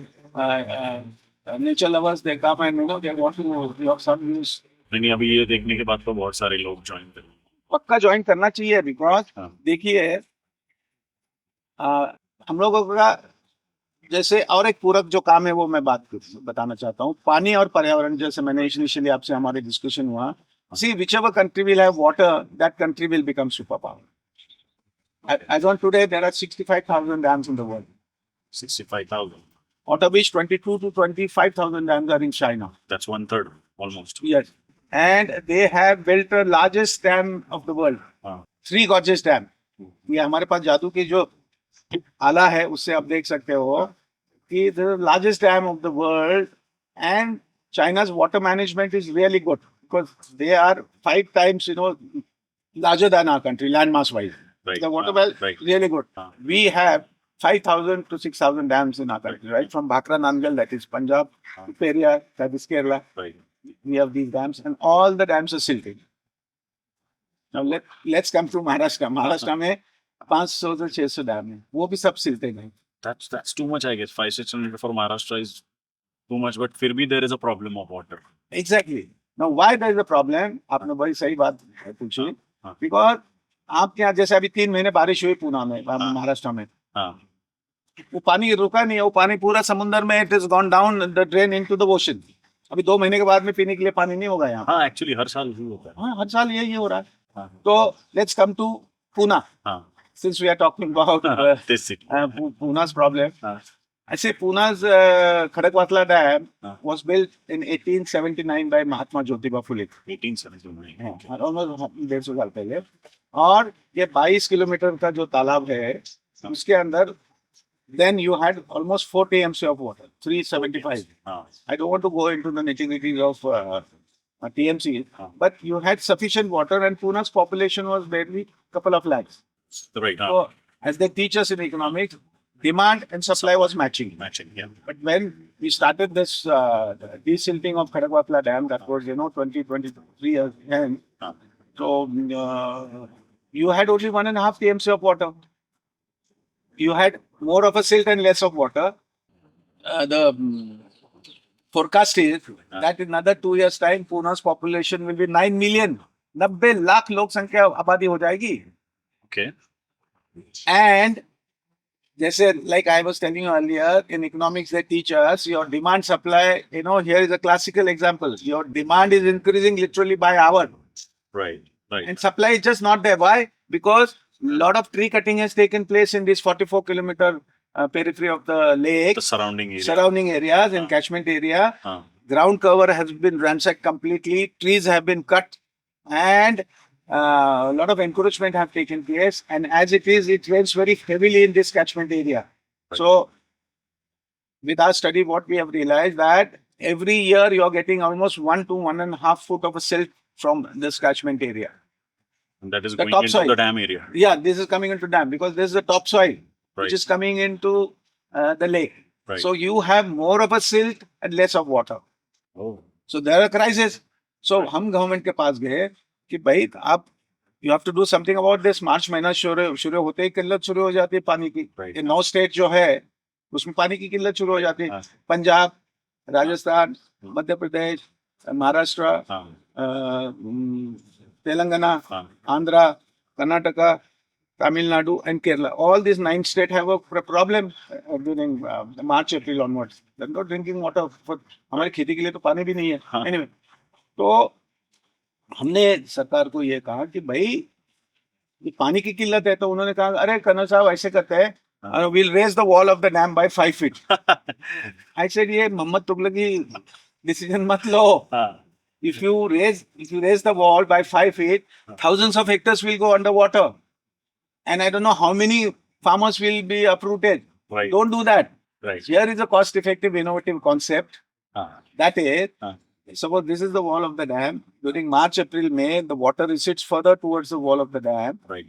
nature lovers they come and they want to your some views. नहीं, अभी ये देखने के बाद तो बहुत सारे लोग ज्वाइन करेंगे। पक्का ज्वाइन करना चाहिए, बिकॉज हाँ। देखिए हम लोगों का जैसे और एक पूरक जो काम है वो मैं बताना चाहता हूँ, पानी और पर्यावरण। जैसे मैंने इनिशियली आपसे हमारे डिस्कशन हुआ, see whichever country will have water, that country will become super power. As on today, there are 65,000 dams in the world, 65,000. out of which 22 to 25,000 dams are in China. That's 1/3 almost. Yes, and they have built the largest dam of the world, हाँ. Three Gorges Dam. ये हमारे पास जादू की जो आला है उससे आप देख सकते हो कि the largest dam of the world, and China's water management is really good because they are 5 times larger than our country land mass wise. Right. The water well Right. really good. हाँ. We have 5,000 to 6,000 dams in our country, right? From Bhakra Nangal, that is Punjab, to Periyar, that is Kerala. Right. We have these dams, and all the dams are silted. Now let's come to Maharashtra. Maharashtra में 500 से 600 डैम है, वो भी सब सिलते हैं। That's too much, I guess. 500-600 for Maharashtra is too much, but फिर भी there is a problem of water. Exactly. Now why there is a problem? आपने बड़ी सही बात पूछी। हाँ. Because आपके यहाँ जैसे अभी 3 महीने बारिश हुई पूना में, महाराष्ट्र में, हाँ. वो पानी रुका नहीं है, वो पानी पूरा समुद्र में it is gone down the drain into the ocean. अभी 2 महीने के बाद में पीने के लिए पानी नहीं होगा यहाँ। हाँ, एक्चुअली हर साल ही होता है। हाँ, हर साल यही हो रहा है। हाँ. तो लेट्स कम टू पूना, हाँ. since we are talking about This city. Puna's problem. हाँ. I say Puna's Khadakwatla Dam हाँ. was built in 1879 by Mahatma Jyotiba Phule, 1879. Okay. almost 150 साल पहले। और ये 22 किलोमीटर का जो तालाब है उसके अंदर then you had almost 4 TMC of water, 375. हाँ. I don't want to go into the nitty-gritty of TMC, हाँ. but you had sufficient water, and Puna's population was barely couple of lakhs. Right. हाँ. So, as they teach us in economics, demand and supply was matching. Matching. Yeah. But when we started this desilting of Khadakwatla Dam, that was 23 years ago. हाँ. So you had only 1.5 TMC of water. You had more of a silt and less of water. The forecast is that in another 2 years' time, Puna's population will be 9 million. 90 lakh लोक संख्या आबादी हो जाएगी. Okay. And जैसे like I was telling you earlier, in economics they teach us your demand supply. Here is a classical example. Your demand is increasing literally by hour, Right. Right. and supply is just not there. Why? Because a lot of tree cutting has taken place in this 44-kilometer periphery of the lake, The surrounding area. surrounding areas and catchment area. हाँ. Ground cover has been ransacked completely. Trees have been cut, and a lot of encroachment have taken place. And as it is, it rains very heavily in this catchment area. Right. So, with our study, what we have realized that every year you are getting almost 1 to 1.5 foot of a silt from this catchment area. And that is The going top into soil. the dam area. Yeah, this is coming into dam because this is the topsoil Right. which is coming into the lake. Right. So you have more of a silt and less of water. Oh. So there are crises. So हम गवर्नमेंट के पास गए कि भाई आप you have to do something about this. March महीना शुरू होते ही किल्लत शुरू हो जाती है पानी की। Right. ये 9 स्टेट जो है उसमें पानी की किल्लत शुरू हो जाती है। हाँ. पंजाब, राजस्थान, मध्य प्रदेश, महाराष्ट्र, हाँ. तेलंगाना, हाँ. Andhra, Karnataka, Tamil Nadu, and Kerala. All these 9 states have a problem during March, April onwards. They're not drinking water. हमारी खेती के लिए तो पानी भी नहीं है। हाँ. Anyway, तो हमने सरकार को ये कहा कि भाई ये पानी की किल्लत है। तो उन्होंने कहा अरे कर्नल साहब ऐसे करते हैं, we'll raise the wall of the dam by 5 feet. I said ये मोहम्मद तुगलकी डिसीजन मत लो। हाँ. If you raise the wall by 5 feet, thousands of hectares will go underwater, and I don't know how many farmers will be uprooted. Right. Don't do that. Right. Here is a cost-effective, innovative concept. हाँ. That is, हाँ. suppose this is the wall of the dam. During March, April, May, the water recedes further towards the wall of the dam, Right.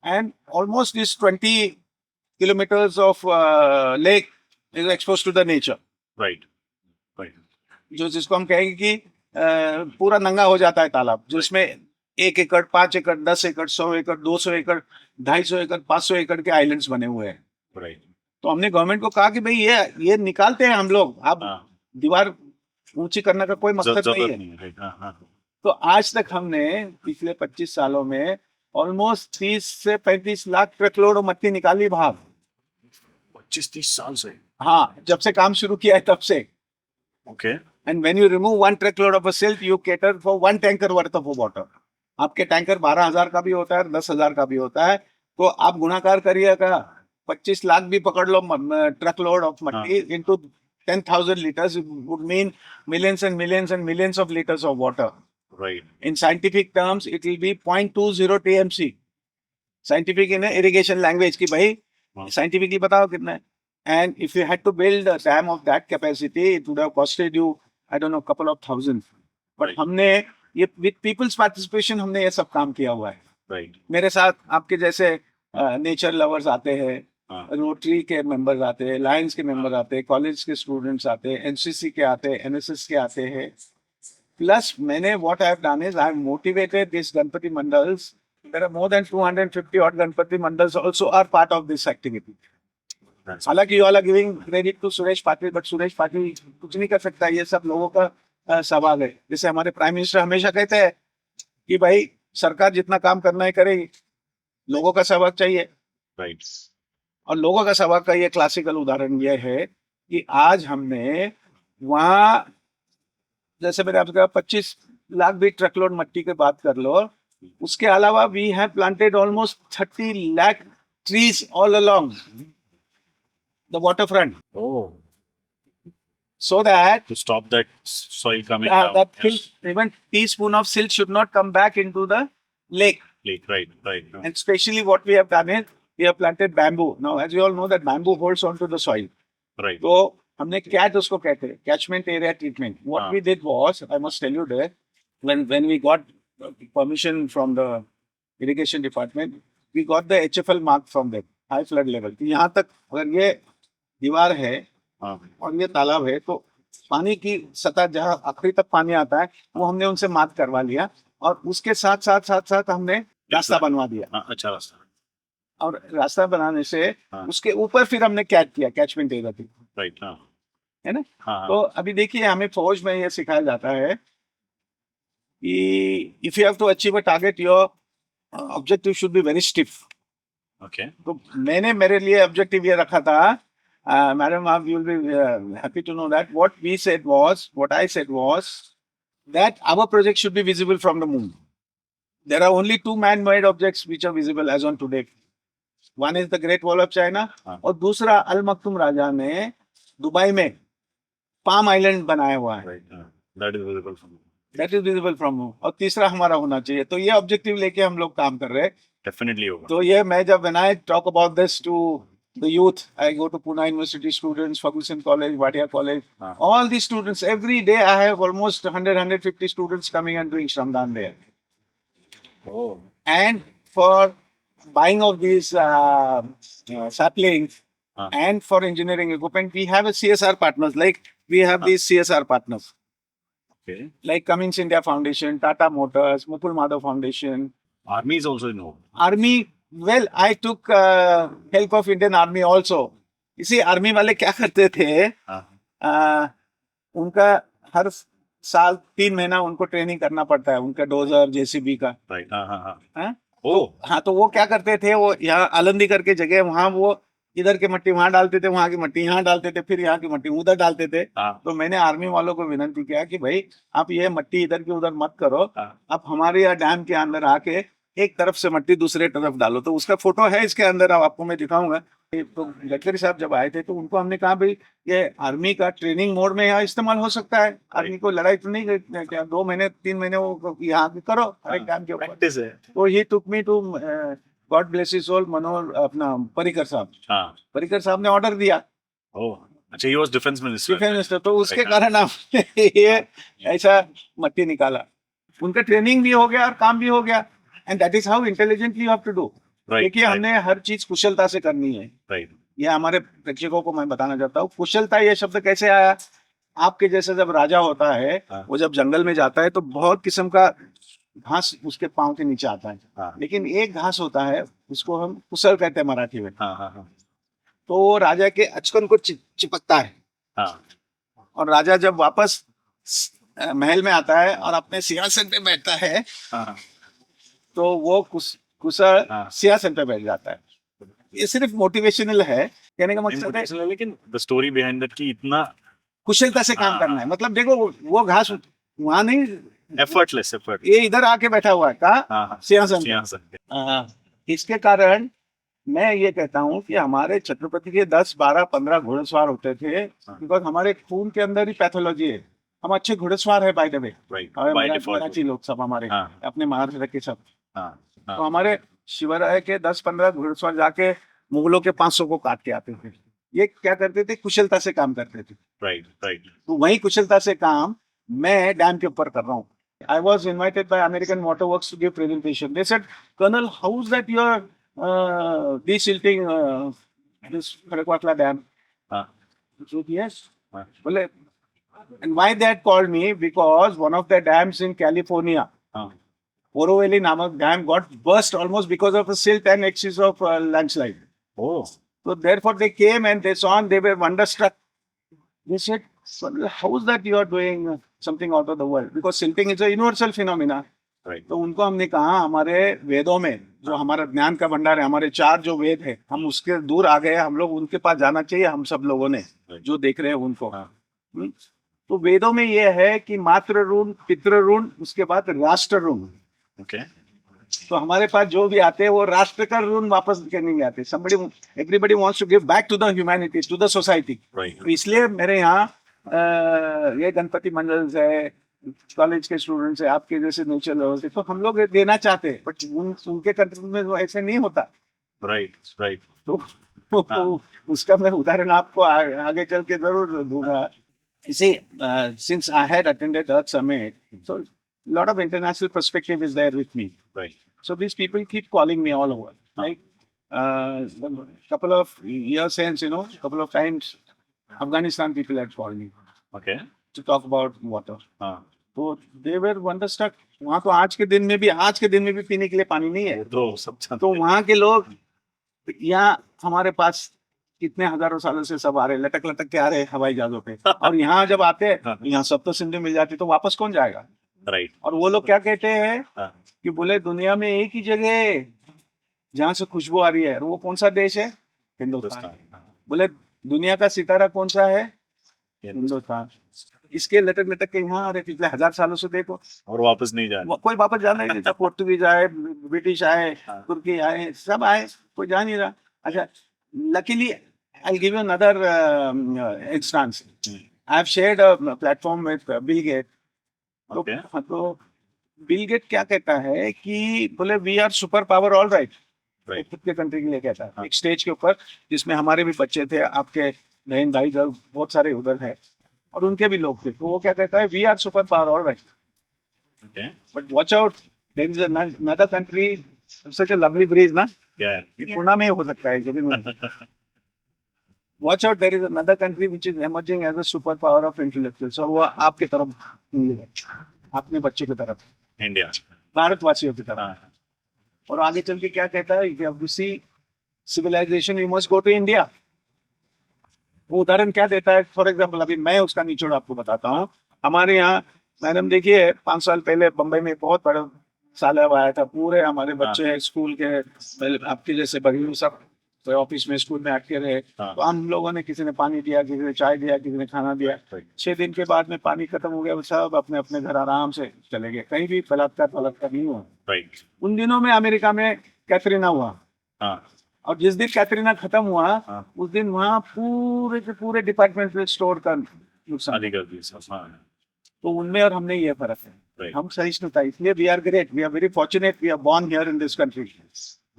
and almost this 20 kilometers of lake is exposed to the nature. Right right जो जिसको हम कहेंगे कि पूरा नंगा हो जाता है तालाब, जिसमें 1 एकड़, 5 एकड़, 10 एकड़, 100 एकड़, 200 एकड़, 250 एकड़, 500 एकड़ के आइलैंड्स बने हुए हैं। राइट तो हमने गवर्नमेंट को कहा कि भाई ये निकालते हैं हम लोग, आप हाँ दीवार ऊंची करने का कोई मकसद नहीं जरूरत है। नहीं है राइट हाँ हाँ तो आज तक हमने पिछले 25 सालों में ऑलमोस्ट 30 से 35 लाख ट्रकलोड मट्टी निकाली बाहर। 25-30 साल से हाँ, जब से काम शुरू किया है तब से। Okay and when you remove 1 truckload of a silt you cater for 1 tanker worth of water. आपके टैंकर 12,000 का भी होता है, 10,000 का भी होता है, तो आप गुणाकार करिएगा, 25 लाख भी पकड़ लो ट्रकलोड ऑफ मट्टी into 10,000 liters would mean millions and millions and millions of liters of water. Right In scientific terms, it will be 0.20 TMC. Scientific in irrigation language की भाई हाँ. scientifically बताओ कितना है. And if you had to build a dam of that capacity, it would have costed you, I don't know, couple of thousands. But Right. हमने ये with people's participation हमने ये सब काम किया हुआ है. राइट मेरे साथ आपके जैसे नेचर लवर्स आते हैं, हाँ रोटरी के मेंबर्स आते हैं, लायंस के मेंबर आते हैं, कॉलेज के स्टूडेंट्स आते हैं, एनसीसी के आते हैं, एनएसएस के आते हैं। प्लस मैंने what I have done is I have motivated this Ganpati mandals. There are more than 250 odd Ganpati mandals also are part of this activity. that's हालांकि you all are giving credit to Suresh Patil, but Suresh Patil कुछ नहीं कर सकता, ये सब लोगों का सवाल है। जैसे हमारे प्राइम मिनिस्टर हमेशा कहते हैं कि भाई सरकार जितना काम करना है करे, लोगों का सहयोग चाहिए। राइट और लोगों का सहयोग का ये क्लासिकल उदाहरण ये है कि आज हमने वहाँ, जैसे मैंने आपसे कहा, 25 लाख भी ट्रकलोड मट्टी की बात कर लो, उसके अलावा we have planted almost 30 lakh trees all along the water front, oh so that to stop that soil coming down that yes. even teaspoon of silt should not come back into the lake. right And especially what we have done is we have planted bamboo. Now, as you all know, that bamboo holds onto the soil. right तो हमने कैट उसको कहते हैं, catchment area treatment. What we did was, I must tell you that when we got permission from the irrigation department, we got the HFL mark from them, high flood level. यहाँ तक अगर ये दीवार है हाँ और ये तालाब है, तो पानी की सतह जहाँ आखिरी तक पानी आता है वो हमने उनसे मार्क करवा लिया, और उसके साथ साथ साथ साथ हमने रास्ता बनवा दिया। हाँ अच्छा रास्ता और रास्ता बनाने से हाँ। उसके ऊपर फिर हमने कैच किया, कैचमेंट एरिया थी, राइट हाँ है ना। हाँ तो अभी देखिए, हमें फौज में ये सिखाया जाता है कि if you have to achieve a target, your objective should be very stiff. Okay तो मैंने मेरे लिए ऑब्जेक्टिव ये रखा था, मैडम आप you will be happy to know that what I said was that our project should be visible from the moon. There are only 2 man-made objects which are visible as on today. One is the Great Wall of China, हाँ. और दूसरा अल मखतूम राजा ने दुबई में पाम आइलैंड बनाया हुआ है, right that is visible from that is visible from moon, और तीसरा हमारा होना चाहिए। तो ये ऑब्जेक्टिव लेके हम लोग काम कर रहे हैं। डेफिनेटली होगा तो ये मैं जब when I talk about this to the youth, I go to Pune University students, Ferguson College, Wadia College, हाँ. all these students, every day I have almost 100-150 students coming and doing Shramdan there. oh And for buying of these saplings हाँ. and for engineering equipment, we have a CSR partners, like we have these CSR partners, okay like Cummins India Foundation, Tata Motors, Mukul Madhav Foundation, army is also involved Army. Well, I took help of Indian Army also. इसी आर्मी वाले क्या करते थे, हाँ उनका हर साल 3 महीना उनको ट्रेनिंग करना पड़ता है, उनका डोजर जेसीबी का। राइट हाँ हाँ हाँ हाँ? oh हाँ, तो वो क्या करते थे, वो यहाँ आलंदी करके जगह, वहाँ वो इधर की मट्टी वहाँ डालते थे, वहाँ की मट्टी यहाँ डालते थे, फिर यहाँ की मट्टी उधर डालते थे। हाँ तो मैंने आर्मी वालों को विनती किया कि भाई आप ये मट्टी इधर की उधर मत करो, हाँ आप हमारे यहाँ डैम के अंदर आके एक तरफ से मट्टी दूसरे तरफ डालो। तो उसका फोटो है इसके अंदर, आपको मैं दिखाऊंगा। तो गडकरी साहब जब आए थे तो उनको हमने कहा भाई ये आर्मी का ट्रेनिंग मोड में यहाँ इस्तेमाल हो सकता है, आर्मी को लड़ाई तो नहीं करनी, क्या 2 महीने 3 महीने वो यहाँ करो हर एक काम के ऊपर। प्रैक्टिस है तो ही took me to God bless his soul, Manohar अपना पर्रिकर साहब। हाँ पर्रिकर साहब ने ऑर्डर दिया, oh अच्छा he was defence minister defence minister, तो उसके कारण आपने ये ऐसा मट्टी निकाला। उनका ट्रेनिंग भी हो गया और काम भी हो गया, and that is how intelligently you have to do. Right क्योंकि हमने हर चीज कुशलता से करनी है। राइट ये हमारे प्रेक्षकों को मैं बताना चाहता हूँ, कुशलता ये शब्द कैसे आया। आपके जैसे जब राजा होता है, हाँ। वो जब जंगल में जाता है तो बहुत किस्म का घास उसके पाँव के नीचे आता है, हाँ लेकिन एक घास होता है, उसको हम कुशल कहते हैं मराठी में। हाँ हाँ हाँ तो वो राजा के अचकन को चिपकता है, हाँ और राजा जब वापस महल में आता है और अपने सिंहासन पे बैठता है, हाँ तो वो कुशल हाँ। सिंहासन पे बैठ जाता है। ये सिर्फ मोटिवेशनल है, कहने का मकसद है Motivational है, लेकिन द स्टोरी बिहाइंड दैट कि इतना कुशलता से काम करना है। मतलब देखो, वो घास वहां नहीं, एफर्टलेस एफर्ट। ये इधर आके बैठा हुआ है, कहा हाँ हाँ सिंहासन पे। सिंहासन पे। इसके कारण मैं ये कहता हूँ कि हमारे छत्रपति के 10, 12, 15 घुड़सवार होते थे, बिकॉज हमारे खून के अंदर ही पैथोलॉजी है। हम अच्छे घुड़सवार है बाय द वे, राइट हमारे बाय डिफॉल्ट। मराठी लोग सब हमारे, हाँ अपने महाराष्ट्र के सब। हाँ तो हाँ हमारे शिवराय के 10-15 घुड़सवार जाके मुगलों के 500 को काट के आते थे। ये क्या करते थे, कुशलता से काम करते थे। राइट राइट तो वही कुशलता से काम मैं डैम के ऊपर कर रहा हूँ। I was invited by American Water Works to give presentation. They said, Colonel, how's that you're desilting this Kharakwatla dam? हाँ I said, yes. हाँ Well, and why they had called me? Because one of the dams in California, हाँ Oroville Namak dam, got burst almost because of the silt and excess of landslide. Oh So therefore they came and they saw and they were wonderstruck. They said, "Colonel, how is that you are doing something out of the world? Because silting is a universal phenomena." Right तो उनको हमने कहा, हमारे वेदों में जो हमारा ज्ञान का भंडार है, हमारे 4 जो वेद है, हम उसके दूर आ गए, हम लोग उनके पास जाना चाहिए, हम सब लोगों ने जो देख रहे हैं उनको। हाँ। तो वेदों में ये है कि मातृ ऋण, पितृ ऋण, उसके बाद राष्ट्र ऋण। ओके तो हमारे पास जो भी आते हैं वो राष्ट्र का ऋण वापस करने नहीं आते। Everybody wants to give back to the humanity, to the society. Right तो इसलिए मेरे यहाँ ये गणपति मंडल है, कॉलेज के स्टूडेंट्स है, आपके जैसे नेचर लेवल, तो हम लोग देना चाहते हैं, बट उनके कंट्री में वो ऐसे नहीं होता। राइट राइट तो उसका मैं उदाहरण आपको आगे चल के जरूर दूंगा। इसी since I had attended Earth Summit, so lot of international perspective is there with me. Right So these people keep calling me all over. Like couple of years since, couple of times Afghanistan people had called me okay to talk about water. हाँ तो they were wonderstruck. वहाँ तो आज के दिन में भी पीने के लिए पानी नहीं है। तो सब जानते तो वहाँ के लोग यहाँ हमारे पास कितने हजारों सालों से सब आ रहे, लटक लटक के आ रहे हवाई जहाजों पे, और यहाँ जब आते हैं, यहाँ सब तो सिंधु मिल जाती, तो वापस कौन जाएगा। राइट और वो लोग क्या कहते हैं हाँ कि बोले दुनिया में एक ही जगह है जहाँ से खुशबू आ रही है, और वो कौन सा देश है, हिंदुस्तान। हिंदुस्तान बोले दुनिया का सितारा कौन सा है, हिंदुस्तान। इसके लटक लटक के यहाँ आ रहे पिछले 1000 सालों से। देखो और वापस नहीं जाना। कोई वापस जाना ही नहीं था। पोर्तुगीज आए, ब्रिटिश आए, हाँ। तुर्की आए, सब आए, कोई जा नहीं रहा। अच्छा, luckily I give you another instance. I have shared a platform with Bill Gate. Okay तो बिल गेट क्या कहता है कि बोले we are super power, all right, right खुद के कंट्री के लिए कहता है। हाँ। एक स्टेज के ऊपर जिसमें हमारे भी बच्चे थे, आपके बहन भाई बहुत सारे उधर है, और उनके भी लोग थे। तो वो क्या कहता है, we are super power, all right, okay but watch out, there is another country, such a lovely breeze ना, क्या है ये पुणे में हो सकता है कभी नहीं। Watch out, there is another country which is emerging as a super power of intellectuals, और वो आपके तरफ, अपने बच्चे की तरफ, इंडिया। भारतवासियों की तरफ। हाँ और आगे चल के क्या कहता है, if you see civilization you must go to India। वो उदाहरण क्या देता है, फॉर एग्जाम्पल अभी मैं उसका निचोड़ आपको बताता हूँ। हमारे यहाँ मैडम देखिए 5 साल पहले बम्बई में बहुत बड़ा सालब आया था, पूरे हमारे बच्चे हैं स्कूल के, आपके जैसे बगीचों सब, तो ऑफिस में स्कूल में आके रहे। हाँ। तो हम लोगों ने किसी ने पानी दिया, किसी ने चाय दिया, किसी ने खाना दिया। 6 दिन के बाद में पानी खत्म हो गया, वो सब अपने अपने घर आराम से चले गए, कहीं भी बलात्कार नहीं हुआ। राइट उन दिनों में अमेरिका में कैटरीना हुआ, हाँ और जिस दिन कैटरीना खत्म हुआ, हाँ। उस दिन वहाँ पूरे के पूरे डिपार्टमेंटल स्टोर का नुकसान। शादी कर दी सब। हाँ तो उनमें और हमने ये फर्क है, राइट हम सहिष्णुता, इसलिए we are great, we are very fortunate, we are born here in this country.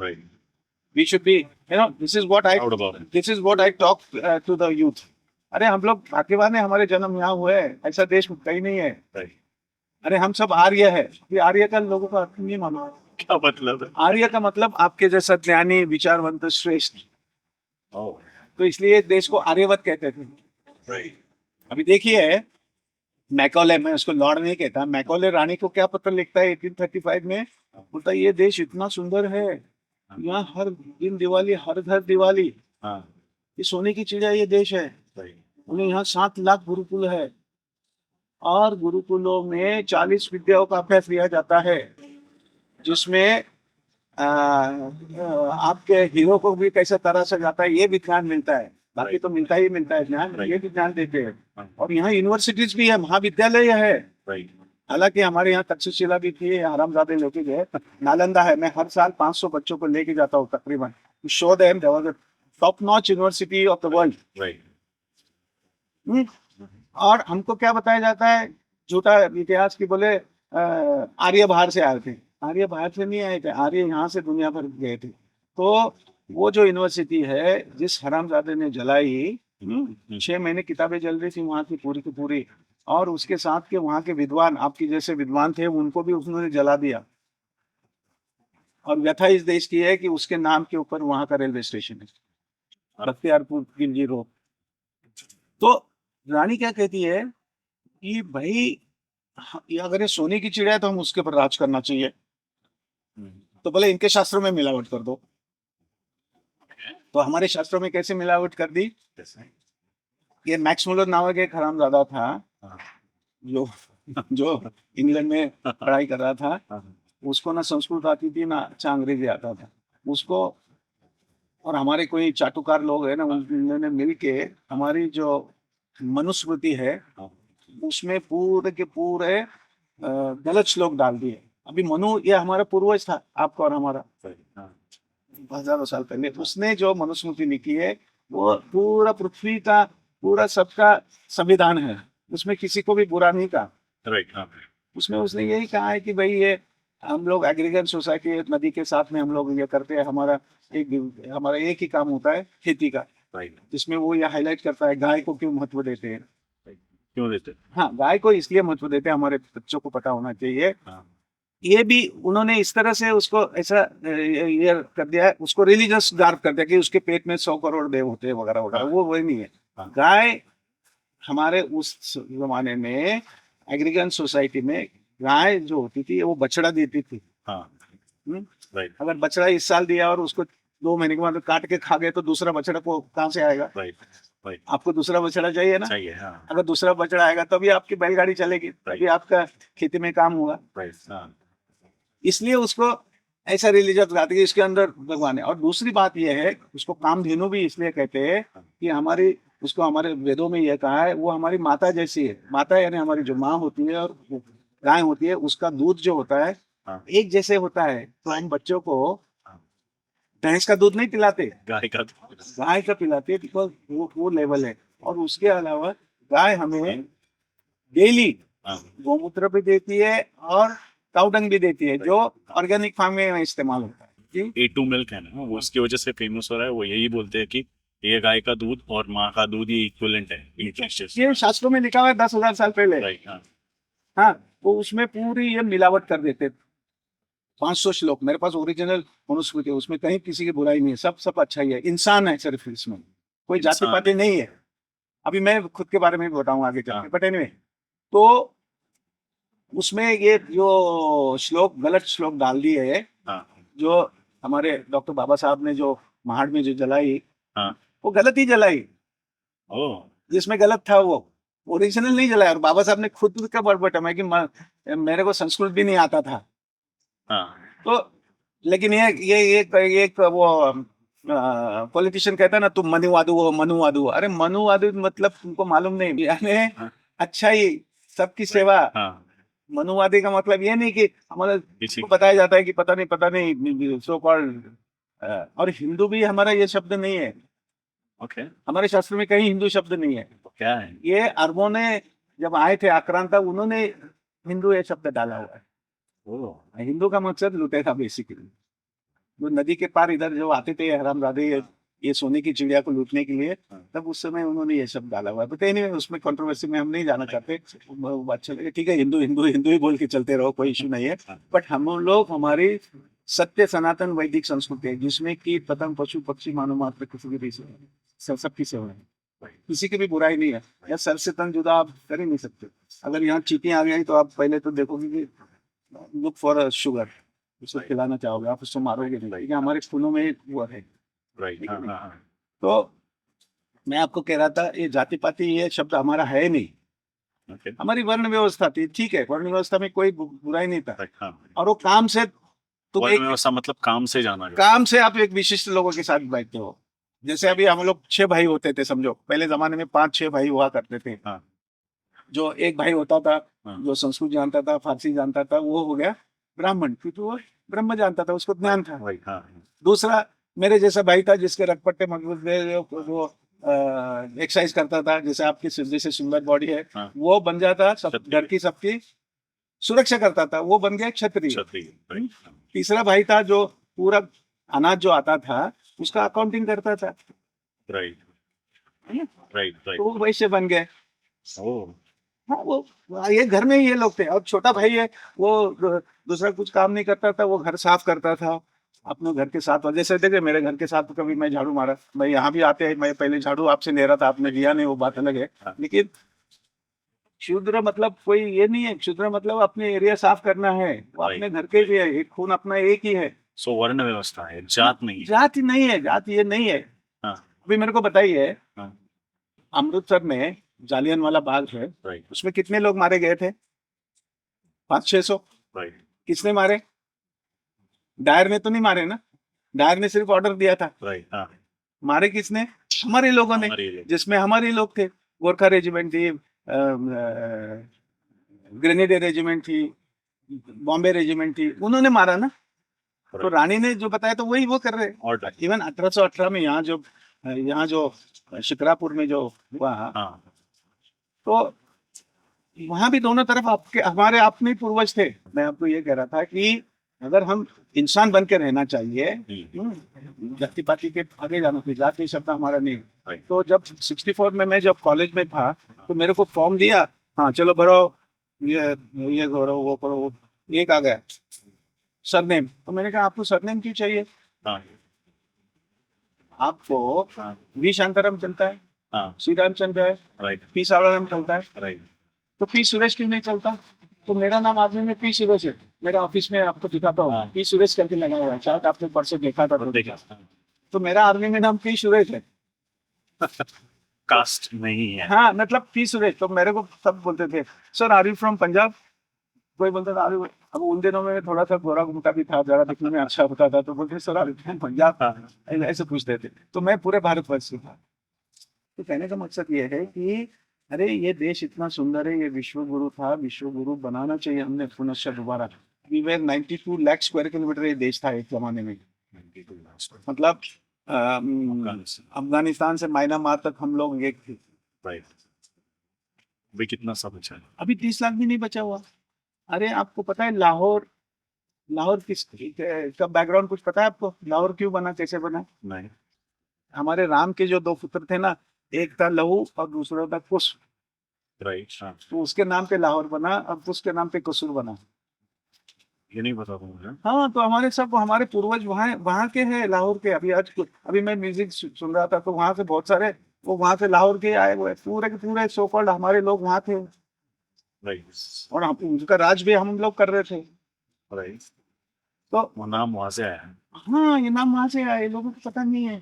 Right we should be, this is what Proud about it. This is what I talk to the youth. अरे हम लोग भाग्यवान है, हमारे जन्म यहाँ हुए हैं, ऐसा देश कहीं नहीं है। राइट अरे हम सब आर्य है, ये आर्य का लोगों का अर्थ नहीं मानो। क्या मतलब है? आर्य का मतलब आपके जैसा ज्ञानी विचारवंत श्रेष्ठ, ओह, तो इसलिए देश को आर्यवत कहते थे। राइट। अभी देखिए मैकॉले, मैं उसको लॉर्ड नहीं कहता, मैकॉले रानी को क्या पत्र लिखता है 1835 में, बोलता है ये देश इतना सुंदर है, यहाँ हर दिन दिवाली, हर घर दिवाली, हाँ, ये सोने की चिड़िया ये देश है। राइट। उन्हें यहाँ 7 लाख गुरुकुल है और गुरुकुलों में 40 विद्याओं का अभ्यास लिया जाता है, जिसमें आपके हीरो को भी कैसे तरह से जाता है ये भी ज्ञान मिलता है। बाकी तो मिलता ही मिलता है ज्ञान, ये भी ज्ञान देते हैं। हाँ, और यहाँ यूनिवर्सिटीज भी है, महाविद्यालय है। राइट। हालांकि हमारे यहाँ तक्षशिला भी थी, हरामजादे लेके गए। नालंदा है, मैं हर साल 500 बच्चों को लेके जाता हूँ तकरीबन, show them there was a top notch university of the world. Right. और हमको क्या बताया जाता है, झूठा इतिहास की बोले, आर्य बाहर से आए थे। आर्य बाहर से नहीं आए थे, आर्य यहाँ से दुनिया भर गए थे। तो वो जो यूनिवर्सिटी है जिस हरामजादे ने जलाई, 6 महीने किताबें जल रही थी वहां की पूरी की पूरी, और उसके साथ के वहां के विद्वान, आपके जैसे विद्वान थे, उनको भी उसने जला दिया। और व्यथा इस देश की है कि उसके नाम के ऊपर वहां का रेलवे स्टेशन है, बख्तियारपुर खिलजी रोड। तो रानी क्या कहती है कि भाई ये अगर ये सोने की चिड़िया है तो हम उसके ऊपर राज करना चाहिए, तो बोले इनके शास्त्रों में मिलावट कर दो। तो हमारे शास्त्रों में कैसे मिलावट कर दी, ये मैक्स मुलर नामक एक हरामजादा था, जो जो इंग्लैंड में पढ़ाई कर रहा था। उसको ना संस्कृत आती थी ना अच्छा अंग्रेजी आता था उसको, और हमारे कोई चाटुकार लोग हैं ना, उन्होंने मिलके हमारी जो मनुस्मृति है उसमें पूरे के पूरे गलत श्लोक डाल दिए। अभी मनु ये हमारा पूर्वज था, आपका और हमारा, हजारों साल पहले उसने जो मनुस्मृति लिखी है वो पूरा पृथ्वी का, पूरा सबका संविधान है, उसमें किसी को भी बुरा नहीं कहा। राइट। उसमें उसने यही कहा है कि भाई ये हम लोग एग्रीगेट सोसाइटी, नदी के साथ में हम लोग ये करते हैं, हमारा एक ही काम होता है खेती का, राइट। जिसमें वो ये हाईलाइट करता है गाय को क्यों महत्व देते हैं। क्यों देते? हाँ, गाय को इसलिए महत्व देते हैं, हमारे बच्चों को पता होना चाहिए। हाँ, ये भी उन्होंने इस तरह से उसको ऐसा ये कर दिया है, उसको रिलीजियस गार्ब कर दिया कि उसके पेट में 100 करोड़ देव होते हैं वगैरह वगैरह। वो वही नहीं है। हाँ। गाय हमारे उस जमाने में एग्रीगेट सोसाइटी में गाय जो होती थी वो बछड़ा देती थी। हाँ, हम्म? राइट। अगर बछड़ा इस साल दिया और उसको 2 महीने के बाद काट के खा गए तो दूसरा बछड़ा को कहाँ से आएगा? राइट। राइट। आपको दूसरा बछड़ा चाहिए ना। चाहिए। हाँ, अगर दूसरा बछड़ा आएगा तभी आपकी बैलगाड़ी चलेगी, तभी आपका खेती में काम होगा। राइट। हाँ, इसलिए उसको ऐसा रिलीजियस गाती है, इसके अंदर भगवान है। और दूसरी बात यह है, उसको कामधेनु भी इसलिए कहते हैं कि हमारी, उसको हमारे वेदों में यह कहा है वो हमारी माता जैसी है। माता यानी हमारी जो माँ होती है और गाय होती है, उसका दूध जो होता है हाँ। एक जैसे होता है। तो हम बच्चों को भैंस का दूध नहीं पिलाते, गाय का। गाय का पिलाते, बिकॉज वो लेवल है। और उसके अलावा गाय हमें डेली हाँ, गोमूत्र भी देती है और काउडंग भी देती है, जो ऑर्गेनिक फार्मिंग में इस्तेमाल होता है जी। A2 मिल्क है ना, वो उसकी वजह से फेमस हो रहा है। वो यही बोलते हैं कि ये गाय का दूध और माँ का दूध ये इक्विवेलेंट है इन टेक्सचर्स। ये शास्त्रों में लिखा हुआ है 10,000 साल पहले। राइट। हाँ, हाँ, तो उसमें पूरी ये मिलावट कर देते। 500 श्लोक मेरे पास ओरिजिनल मनुस्मृति है, उसमें कहीं किसी की बुराई नहीं है, सब अच्छा ही है। इंसान है सिर्फ, इसमें कोई जाति इंसान पाति नहीं है। अभी मैं खुद के बारे में भी बताऊंगा आगे चल हाँ। के, बट एनीवे, तो उसमें ये जो श्लोक, गलत श्लोक डाल दिए है, हाँ, जो हमारे डॉक्टर बाबा साहब ने जो महाड़ में जो जलाई, हाँ। वो गलत ही जलाई। ओह, जिसमें गलत था वो ओरिजिनल नहीं जलाया। और बाबा साहब ने खुद का बटम है कि मेरे को संस्कृत भी नहीं आता था। हाँ, तो लेकिन ये वो पॉलिटिशियन कहता है ना, तुम मनुवादु हो, मनुवादु। अरे मनुवादु मतलब तुमको मालूम नहीं, यानी हाँ। अच्छा ही, सबकी सेवा। हाँ, मनुवादी का मतलब ये नहीं कि हमारा किसी को बताया जाता है कि पता नहीं सो कॉल्ड। और हिंदू भी हमारा ये शब्द नहीं है, ओके। हमारे शास्त्र में कहीं हिंदू शब्द नहीं है। तो क्या है? ये अरबों ने जब आए थे आक्रांता, उन्होंने हिंदू ये शब्द डाला हुआ है। ओह, हिंदू का मकसद लुटेरा बेसिकली, जो नदी के पार इधर जो आते थे हरामजादे, ये सोने की चिड़िया को लूटने के लिए, तब उस समय उन्होंने ये सब डाला हुआ है। बट नहीं, उसमें कंट्रोवर्सी में हम नहीं जाना चाहते। वो अच्छा लगे, ठीक है, हिंदू हिंदू हिंदू ही बोल के चलते रहो, कोई इशू नहीं है। बट हम लोग हमारी सत्य सनातन वैदिक संस्कृति है, जिसमें की पतंग पशु पक्षी मानव मात्र किसी की भी सबकी सेवा है, किसी की भी बुराई नहीं है। या सर से तन जुदा आप कर ही नहीं सकते। अगर यहाँ चींटियां आ गई तो आप पहले तो देखोगे कि लुक फॉर शुगर, उसको खिलाना चाहोगे, आप उसको मारोगे नहीं, क्योंकि हमारे खूनों में एक वो है। राइट। तो मैं आपको कह रहा था, ये जाति पाति ये शब्द हमारा है नहीं, ओके। हमारी वर्ण व्यवस्था थी, ठीक है, वर्ण व्यवस्था में कोई बुराई नहीं था। हाँ, और वो काम से, तो वर्ण एक व्यवस्था मतलब काम से जाना जाता काम से आप एक विशिष्ट लोगों के साथ बैठते हो। जैसे अभी हम लोग 6 भाई होते थे, समझो पहले जमाने में 5-6 भाई हुआ करते थे। हाँ। जो एक भाई होता था, हाँ। जो संस्कृत जानता था, फारसी जानता था, वो हो गया ब्राह्मण, क्योंकि वो ब्रह्म जानता था, उसको ज्ञान था। राइट। हाँ। दूसरा मेरे जैसा भाई था, जिसके रखपट्टे मजबूत थे, वो एक्सरसाइज करता था, जैसे आपकी जैसे सुंदर बॉडी है, हाँ। वो बन जाता सब क्षत्रिय। घर की सबकी सुरक्षा करता था, वो बन गया क्षत्रिय। क्षत्रिय। राइट। तीसरा भाई था, जो पूरा अनाज जो आता था उसका अकाउंटिंग करता था, राइट। राइट। राइट। तो वो वैसे बन गए। ओह। हाँ, वो ये घर में ही ये लोग थे। और छोटा भाई है, वो दूसरा कुछ काम नहीं करता था, वो घर साफ करता था अपने घर के साथ। वजह से देखे मेरे घर के साथ तो कभी मैं झाड़ू मारा, मैं यहाँ भी आते हैं, मैं पहले झाड़ू आपसे ले रहा था, आपने लिया नहीं, वो बात अलग है। हाँ। लेकिन शूद्र मतलब कोई ये नहीं है, शूद्र मतलब अपने एरिया साफ करना है, वो अपने घर के भी है, एक खून अपना एक ही है। सो वर्ण व्यवस्था है, जात नहीं है। जाति नहीं है, जाति ये नहीं है। हाँ। अभी मेरे को बताइए, हाँ। अमृतसर में जालियनवाला बाग है, राइट। उसमें कितने लोग मारे गए थे? 500-600। राइट। किसने मारे? डायर ने तो नहीं मारे ना, डायर ने सिर्फ ऑर्डर दिया था। राइट। हाँ। मारे किसने? हमारे लोगों ने, हमारे लिए। जिसमें हमारे लोग थे। गोरखा रेजिमेंट थी, ग्रेनेडियर रेजिमेंट थी, बॉम्बे रेजिमेंट थी, उन्होंने मारा ना। तो रानी ने जो बताया तो वही वो कर रहे। और इवन 1818 में यहाँ जो शिक्रापुर में जो हुआ, हाँ। तो वहां भी दोनों तरफ आपके हमारे अपने पूर्वज थे। मैं आपको ये कह रहा था कि अगर हम इंसान बन के रहना चाहिए, जाति पाति के आगे जाना चाहिए, जाति शब्द हमारा नहीं। Right. तो जब 64 में मैं जब कॉलेज में था, तो मेरे को फॉर्म दिया, हाँ चलो भरो, ये करो, वो करो, वो एक आ गया सरनेम। तो मैंने कहा आपको सरनेम क्यों चाहिए? हाँ। आपको हाँ। वी शांताराम चलता है, हाँ। श्री रामचंद्र है, राइट। पी सावलाराम चलता है, राइट। तो पी सुरेश क्यों नहीं चलता? तो मेरा नाम आदमी में पी सुरेश है। मेरा ऑफिस में आपको दिखाता हूँ, हाँ। पी सुरेश करके लगा हुआ है, शायद आपने परसों देखा था। देखा। तो मेरा आर्मी में नाम पी सुरेश है। कास्ट नहीं है। हाँ, मतलब पी सुरेश। तो मेरे को सब बोलते थे, sir are you from Punjab? कोई बोलता था अब उन दिनों में थोड़ा सा गोरा गुमटा भी था, जरा दिखने में अच्छा होता था, तो बोलते sir are you from Punjab? ऐसे पूछते थे। तो मैं पूरे भारतवर्ष से था। तो कहने का मकसद ये है कि अरे ये देश इतना सुंदर है, ये विश्व गुरु था, विश्व गुरु बनाना चाहिए हमने पुनश्च दोबारा। We were 92 lakh square kilometer ये देश था एक जमाने में। मतलब अफगानिस्तान से म्यांमार तक हम लोग एक थे। राइट। अभी कितना सब अच्छा है? अभी 30 लाख भी नहीं बचा हुआ। अरे आपको पता है लाहौर किस का बैकग्राउंड कुछ पता है आपको? लाहौर क्यों बना, कैसे बना? नहीं। हमारे राम के जो 2 पुत्र थे ना, एक था लहू और दूसरा था कुश। राइट। हाँ। तो उसके नाम पे लाहौर बना और कुश के नाम पे कसूर बना। ये नहीं पता था मुझे। हाँ, तो हमारे पूर्वज वहाँ के हैं, लाहौर के। अभी मैं म्यूजिक सुन रहा था, तो वहाँ से बहुत सारे वो वहाँ से लाहौर के आए हुए पूरे के पूरे सो कॉल्ड हमारे लोग वहाँ थे। राइट। और उनका राज भी हम लोग कर रहे थे। राइट। तो वो नाम वहां से आया है। हाँ, ये नाम वहाँ से आए, लोगों को पता नहीं है।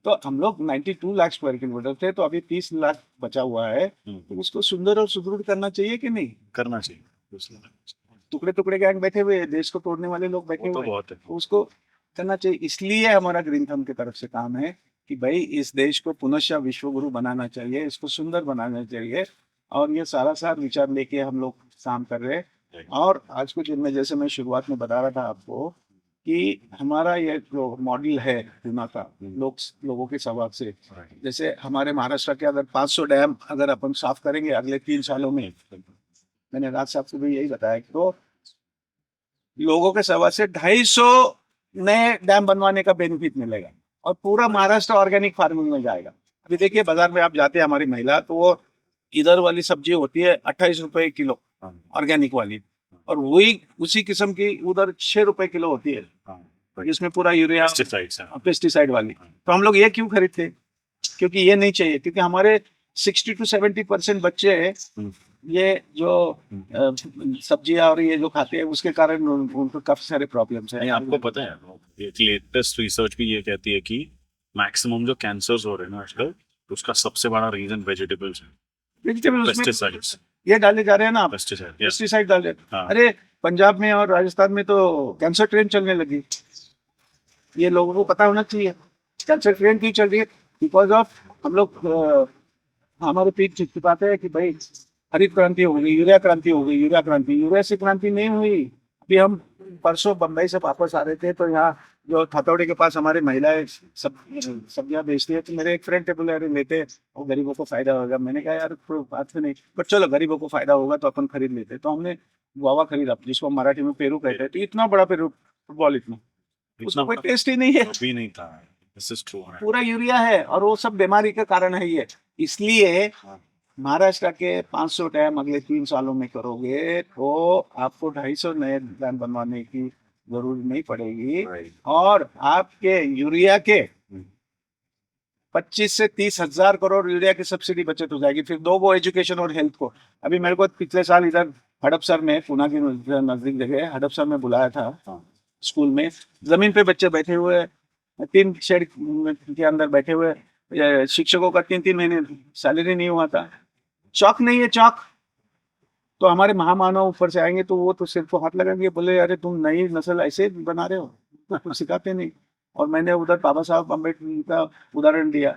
तो हम लोग 92 लाख स्क्वायर किलोमीटर थे, तो अभी 30 लाख बचा हुआ है। तो उसको सुंदर और सुदृढ़ करना चाहिए कि नहीं? करना चाहिए। टुकड़े टुकड़े गैंग बैठे हुए, देश को तोड़ने वाले लोग बैठे तो हुए, बहुत है। तो उसको करना चाहिए। इसलिए हमारा ग्रीन थंब की तरफ से काम है कि भाई इस देश को पुनश्च विश्व गुरु बनाना चाहिए, इसको सुंदर बनाना चाहिए। और ये सारा विचार लेके हम लोग काम कर रहे हैं। और आज के दिन में, जैसे मैं शुरुआत में बता रहा था आपको, कि हमारा ये जो मॉडल है पुणे का लोगों के स्वभाव से, जैसे हमारे महाराष्ट्र के अगर 500 डैम अगर अपन साफ करेंगे अगले 3 सालों में, मैंने राज साहब को भी यही बताया, तो लोगों के स्वभाव से 250 नए डैम बनवाने का बेनिफिट मिलेगा। और पूरा महाराष्ट्र ऑर्गेनिक फार्मिंग में जाएगा। अभी देखिए बाजार में आप जाते हैं हमारी महिला, तो वो इधर वाली सब्जी होती है 28 रुपए किलो ऑर्गेनिक वाली, और वही उसी किस्म की उधर 6 रुपए किलो होती है जिसमें पूरा यूरिया पेस्टिसाइड्स पेस्टिसाइड वाली। तो हम लोग ये क्यों खरीदते? क्योंकि ये नहीं चाहिए, क्योंकि हमारे 60 to 70% बच्चे ये जो सब्जियां और ये जो खाते हैं उसके कारण उनको काफी सारे प्रॉब्लम्स नहीं हैं। आपको पता है लेटेस्ट रिसर्च भी ये कहती है कि मैक्सिमम जो कैंसर्स हो रहे हैं ना आजकल, उसका सबसे बड़ा रीजन वेजिटेबल्स है, वेजिटेबल पेस्टिसाइड्स, ये डाले जा रहे हैं ना, पेस्टिसाइड। पेस्टिसाइड डाले। हाँ। अरे पंजाब में और राजस्थान में तो कैंसर ट्रेन चलने लगी, ये लोगों को पता होना चाहिए। कैंसर ट्रेन क्यों चल रही है? बिकॉज ऑफ हम लोग हमारे पीठ चिपचिपाते हैं कि भाई हरित क्रांति हो गई, यूरिया क्रांति हो गई, यूरिया क्रांति। यूरिया से क्रांति नहीं हुई। अभी हम परसों बम्बई से वापस आ रहे थे, तो यहाँ जो थतौड़ी के पास हमारी महिलाएं सब्जियां बेचती है, तो मेरे एक फ्रेंड टेबल यार लेते, वो गरीबों को फायदा होगा। मैंने कहा यार कोई बात तो नहीं, बट चलो गरीबों को फायदा होगा तो अपन खरीद लेते। तो हमने गुआवा खरीदा, जिसको मराठी में पेरू कहते हैं। तो इतना बड़ा पेरू, फुटबॉल इतना, उसका कोई टेस्ट ही नहीं है, भी नहीं था। This is true. पूरा यूरिया है, और वो सब बीमारी के कारण है ये। इसलिए महाराष्ट्र के 500 डैम अगले 3 सालों में करोगे तो आपको 250 नए डैम बनवाने की जरूरत नहीं पड़ेगी, और आपके यूरिया के 25 से 30 हजार करोड़ यूरिया की सब्सिडी बचत हो जाएगी। फिर दो वो एजुकेशन और हेल्थ को। अभी मेरे को पिछले साल इधर हड़पसर में, पुणे की नजदीक जगह हड़पसर में बुलाया था स्कूल में। जमीन पे बच्चे बैठे हुए, 3 शेड के अंदर बैठे हुए, शिक्षकों का 3-3 महीने सैलरी नहीं हुआ था। चौक नहीं है चौक। तो हमारे महामानव ऊपर से आएंगे तो वो तो सिर को हाथ लगाएंगे, बोले अरे तुम नई नस्ल ऐसे बना रहे हो, तो कुछ सिखाते नहीं। और मैंने उधर बाबा साहब अम्बेडकर का उदाहरण दिया।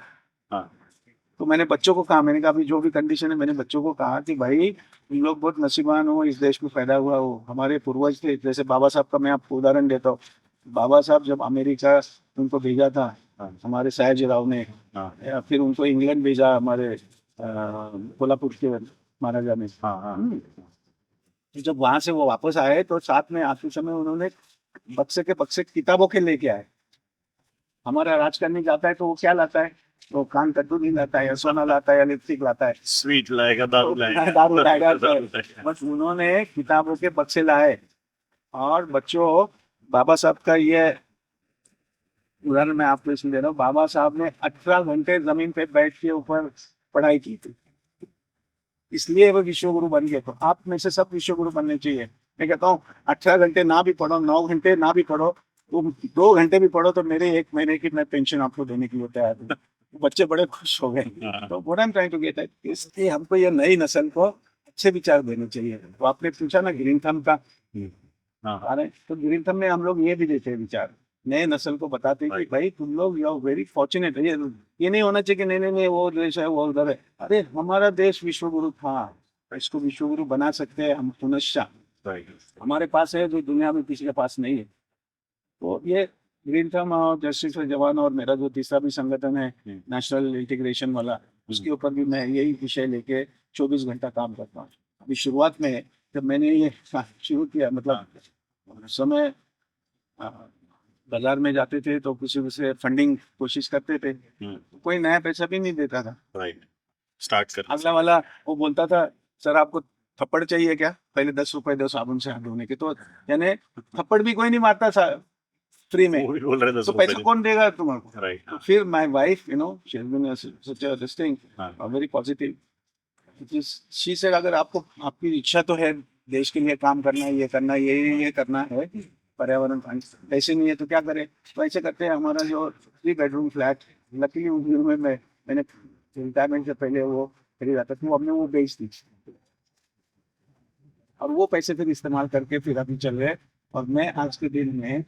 तो मैंने बच्चों को कहा, मैंने कहा अभी जो भी कंडीशन है, मैंने बच्चों को कहा कि भाई तुम लोग बहुत नसीबान हो, इस देश में पैदा हुआ हो। हमारे पूर्वज थे, जैसे बाबा साहब का मैं आपको उदाहरण देता हूँ। बाबा साहब जब अमेरिका उनको भेजा था हमारे सयाजीराव ने, या फिर उनको इंग्लैंड भेजा हमारे कोल्हापुर के महाराजा ने। तो जब वहां से वो वापस आए तो साथ में आते समय उन्होंने बक्से के बक्से किताबों के लेके आए। हमारा राजकारणी जाता है तो वो क्या लाता है? वो कान कद्दू नहीं लाता है, या सोना लाता है, या लिपस्टिक लाता है, स्वीट लाएगा, दारू लाएगा, दारू लाएगा। बस उन्होंने किताबों के बक्से लाए। और बच्चों, बाबा साहब का ये उदाहरण मैं आपको इसलिए दे रहा हूँ, बाबा साहब ने 18 घंटे जमीन पे बैठ के ऊपर पढ़ाई की थी, इसलिए वो विश्वगुरु बन गए। तो आप में से सब विश्वगुरु बनने चाहिए। मैं कहता हूँ 18 घंटे ना भी पढ़ो, 9 घंटे ना भी पढ़ो, तुम 2 घंटे भी पढ़ो, तो मेरे 1 महीने की मैं पेंशन आपको देने के लिए तैयार हूँ। बच्चे बड़े खुश हो गए। तो what I am trying to get है, इसलिए हमको ये नई नस्ल को अच्छे विचार देने चाहिए। तो आपने पूछा ना ग्रीन थंब का, अरे तो ग्रीन थंब में हम लोग ये भी देते हैं विचार, नए नस्ल को बताते हैं कि भाई तुम लोग यू आर वेरी फॉर्चुनेट। ये नहीं होना चाहिए कि नहीं वो देश है वो उधर है। अरे हमारा देश विश्वगुरु था, इसको विश्वगुरु बना सकते हैं हम पुनश्चा। हमारे पास है जो दुनिया में किसी के पास नहीं है। तो ये ग्रीन थंब और जस्टिस फॉर जवान और मेरा जो तीसरा भी संगठन है नेशनल इंटीग्रेशन वाला, उसके ऊपर भी मैं यही विषय लेके 24 घंटा काम करता हूँ। अभी शुरुआत में जब मैंने ये शुरू किया, मतलब समय बाजार में जाते थे तो किसी से फंडिंग कोशिश करते थे, कोई नया पैसा भी नहीं देता था। स्टार्ट कर अगला वाला वो बोलता था सर आपको थप्पड़ चाहिए क्या, पहले 10 रुपए दो साबुन से हाथ धोने के। तो यानी थप्पड़ भी कोई नहीं मारता था फ्री में, तो पैसा कौन देगा तुम्हारे? तो फिर my wife you know she has been such a this thing very positive. She said अगर आपको आपकी इच्छा तो है देश के लिए काम करना है, ये करना है, ये करना है, पर्यावरण पैसे नहीं है तो क्या करें? तो ऐसे करते हैं। हमारा जो 3 बेडरूम फ्लैट लकीली उस दिन में मैंने रिटायरमेंट से पहले वो खरीदा था, तो हमने वो बेच दी और वो पैसे फिर इस्तेमाल करके फिर अभी चल रहे। और मैं आज के दिन में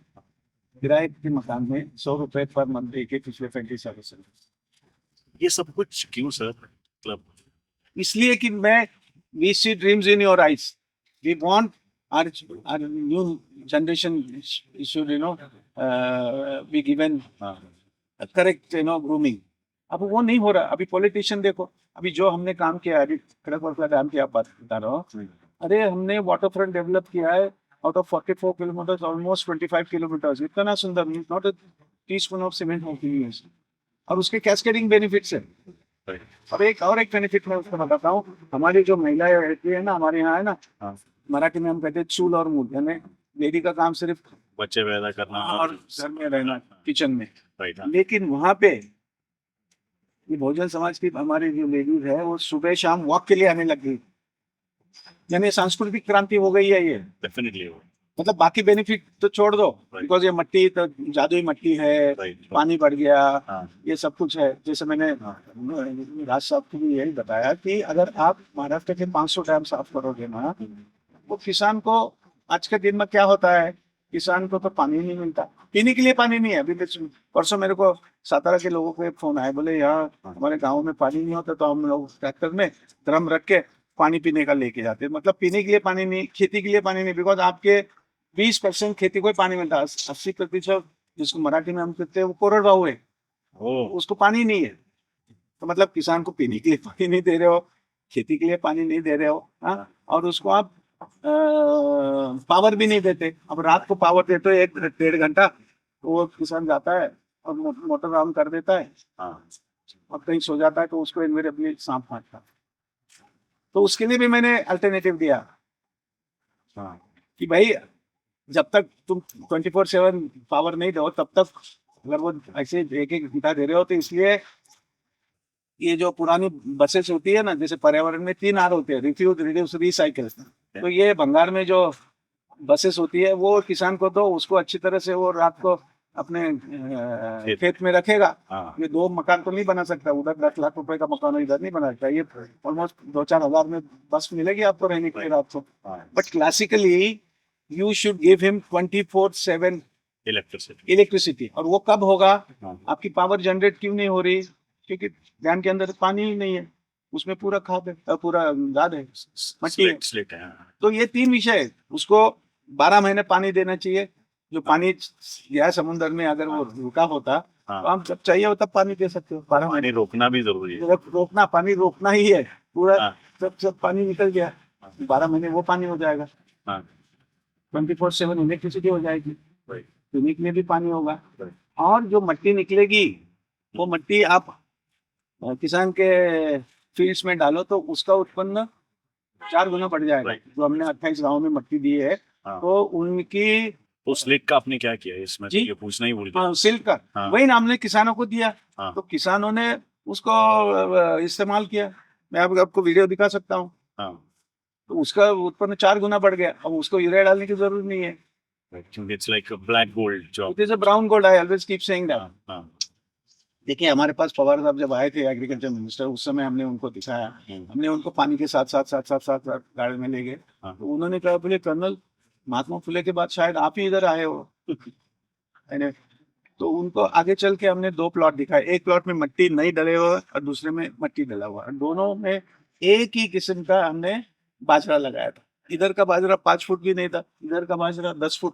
किराए के मकान में 100 रुपए पर मंथ दे के पिछले 20 सालों से। ये सब कुछ क्यों सर? मतलब इसलिए कि मैं we see dreams in your eyes, we want our new generation should be given correct grooming। अब वो नहीं हो रहा। अभी पॉलिटिशियन देखो, अभी जो हमने काम किया है, अभी खड़गपुर डैम की आप बात बता रहा हूँ, अरे हमने वाटर फ्रंट डेवलप किया है out of 44 kilometre almost 25 kilometre, इतना सुंदर। नॉट टीस्पून ऑफ सीमेंट होती है इसमें। और उसके कैस्केडिंग बेनिफिट्स है। राइट। और एक बेनिफिट मैं उसको बताता हूँ, हमारी जो महिलाएं रहती है ना हमारे यहाँ है ना, हाँ, मराठी में हम कहते हैं चूल और मूल, यानी लेडी का काम सिर्फ बच्चे पैदा करना और घर में रहना, किचन में। राइट। हाँ, लेकिन वहां पे ये बहुजन समाज की हमारी जो लेडीज है वो सुबह शाम वॉक के लिए आने लग गई, यानी सांस्कृतिक क्रांति हो गई है ये। डेफिनेटली। मतलब बाकी बेनिफिट तो छोड़ दो, बिकॉज ये मिट्टी तो जादुई मिट्टी है, राइट। पानी बढ़ गया, हाँ, ये सब कुछ है। जैसे मैंने राज साहब को भी यही बताया कि अगर आप महाराष्ट्र के 500 डैम साफ करोगे ना, वो किसान को आज के दिन में क्या होता है, किसान को तो पानी नहीं मिलता, पीने के लिए पानी नहीं है। अभी परसों मेरे को सातारा के लोगों को एक फोन आया, बोले यहाँ हमारे गांव में पानी नहीं होता, तो हम लोग ट्रैक्टर में ड्रम रख के पानी पीने का लेके जाते हैं। मतलब पीने के लिए पानी नहीं, खेती के लिए पानी नहीं, बिकॉज आपके 20% खेती को ही पानी मिलता है, 80% जिसको मराठी में हम कहते हैं वो कोरडवाहू है, ओ, उसको पानी नहीं है। तो मतलब किसान को पीने के लिए पानी नहीं दे रहे हो, खेती के लिए पानी नहीं दे रहे हो, हाँ, और उसको आप पावर भी नहीं देते। अब रात को पावर देते हो 1-1.5 घंटा, तो वो किसान जाता है और मोटर ऑन कर देता है हाँ, और कहीं सो जाता है, तो उसको इनवेरिएबली सांप काटता है। तो उसके लिए भी मैंने अल्टरनेटिव दिया हाँ, कि भाई जब तक तुम 24/7 पावर नहीं दो, तब तक अगर वो ऐसे 1-1 घंटा दे रहे हो, तो इसलिए ये जो पुरानी बसेस होती है ना, जैसे पर्यावरण में 3 R होते हैं, रिफ्यूज, रिड्यूस, रिसाइकिल। तो ये बंगाल में जो बसेस होती है वो किसान को दो, उसको अच्छी तरह से वो रात को अपने खेत में रखेगा। हाँ, ये 2 मकान तो नहीं बना सकता, उधर 10 लाख रुपए का मकान इधर नहीं बना सकता। ये ऑलमोस्ट 2-4 हजार में बस मिलेगी आपको रहने के लिए रात को। हाँ, but classically you should give him 24/7 electricity. Electricity. और वो कब होगा, हाँ, आपकी पावर जनरेट क्यों नहीं हो रही, क्योंकि डैम के अंदर पानी ही नहीं है, उसमें पूरा खाद है, पूरा गाद है, मट्टी है। स्लेट है। हाँ, तो ये 3 विषय है। उसको 12 महीने पानी देना चाहिए। जो पानी गया समुद्र में, अगर वो रुका होता तो हाँ, आप जब चाहिए हो तब पानी दे सकते हो। 12 महीने पानी रोकना भी जरूरी है। रोकना, पानी रोकना ही है पूरा। हाँ, सब पानी निकल गया, 12 महीने वो पानी हो जाएगा, हाँ, 24/7 इलेक्ट्रिसिटी हो जाएगी, राइट, पीने के लिए भी पानी होगा। राइट, और जो मिट्टी निकलेगी, वो मिट्टी आप किसान के फील्ड्स में डालो तो उसका उत्पन्न 4 गुना बढ़ जाएगा। Right. जो हमने 28 गाँव में मिट्टी दी है, हाँ। तो उनकी तो स्लेट का आपने क्या किया इसमें? जी? ये पूछना ही भूल गया। सिल्क का हाँ। वही नाम ने किसानों को दिया। हाँ, तो किसानों ने उसको इस्तेमाल किया। मैं आपको वीडियो दिखा सकता हूँ। हाँ, तो उसका उत्पन्न 4 गुना बढ़ गया। अब उसको यूरिया डालने की जरूरत नहीं है। क्योंकि it's like black gold job. It is a brown gold, I always keep saying that. हाँ, देखिए हमारे पास पवार साहब जब आए थे एग्रीकल्चर मिनिस्टर, उस समय हमने उनको दिखाया। हमने उनको पानी के साथ साथ गाड़ी में ले गए। हाँ। तो उन्होंने कहा, बोले कर्नल, महात्मा फुले के बाद शायद आप ही इधर आए हो। मैंने तो उनको आगे चल के हमने 2 प्लॉट दिखाए। एक प्लॉट में मिट्टी नहीं डले हुआ और दूसरे में मिट्टी डला हुआ। दोनों में एक ही किस्म का हमने बाजरा लगाया था। इधर का बाजरा 5 फुट भी नहीं था, इधर का बाजरा 10 फुट।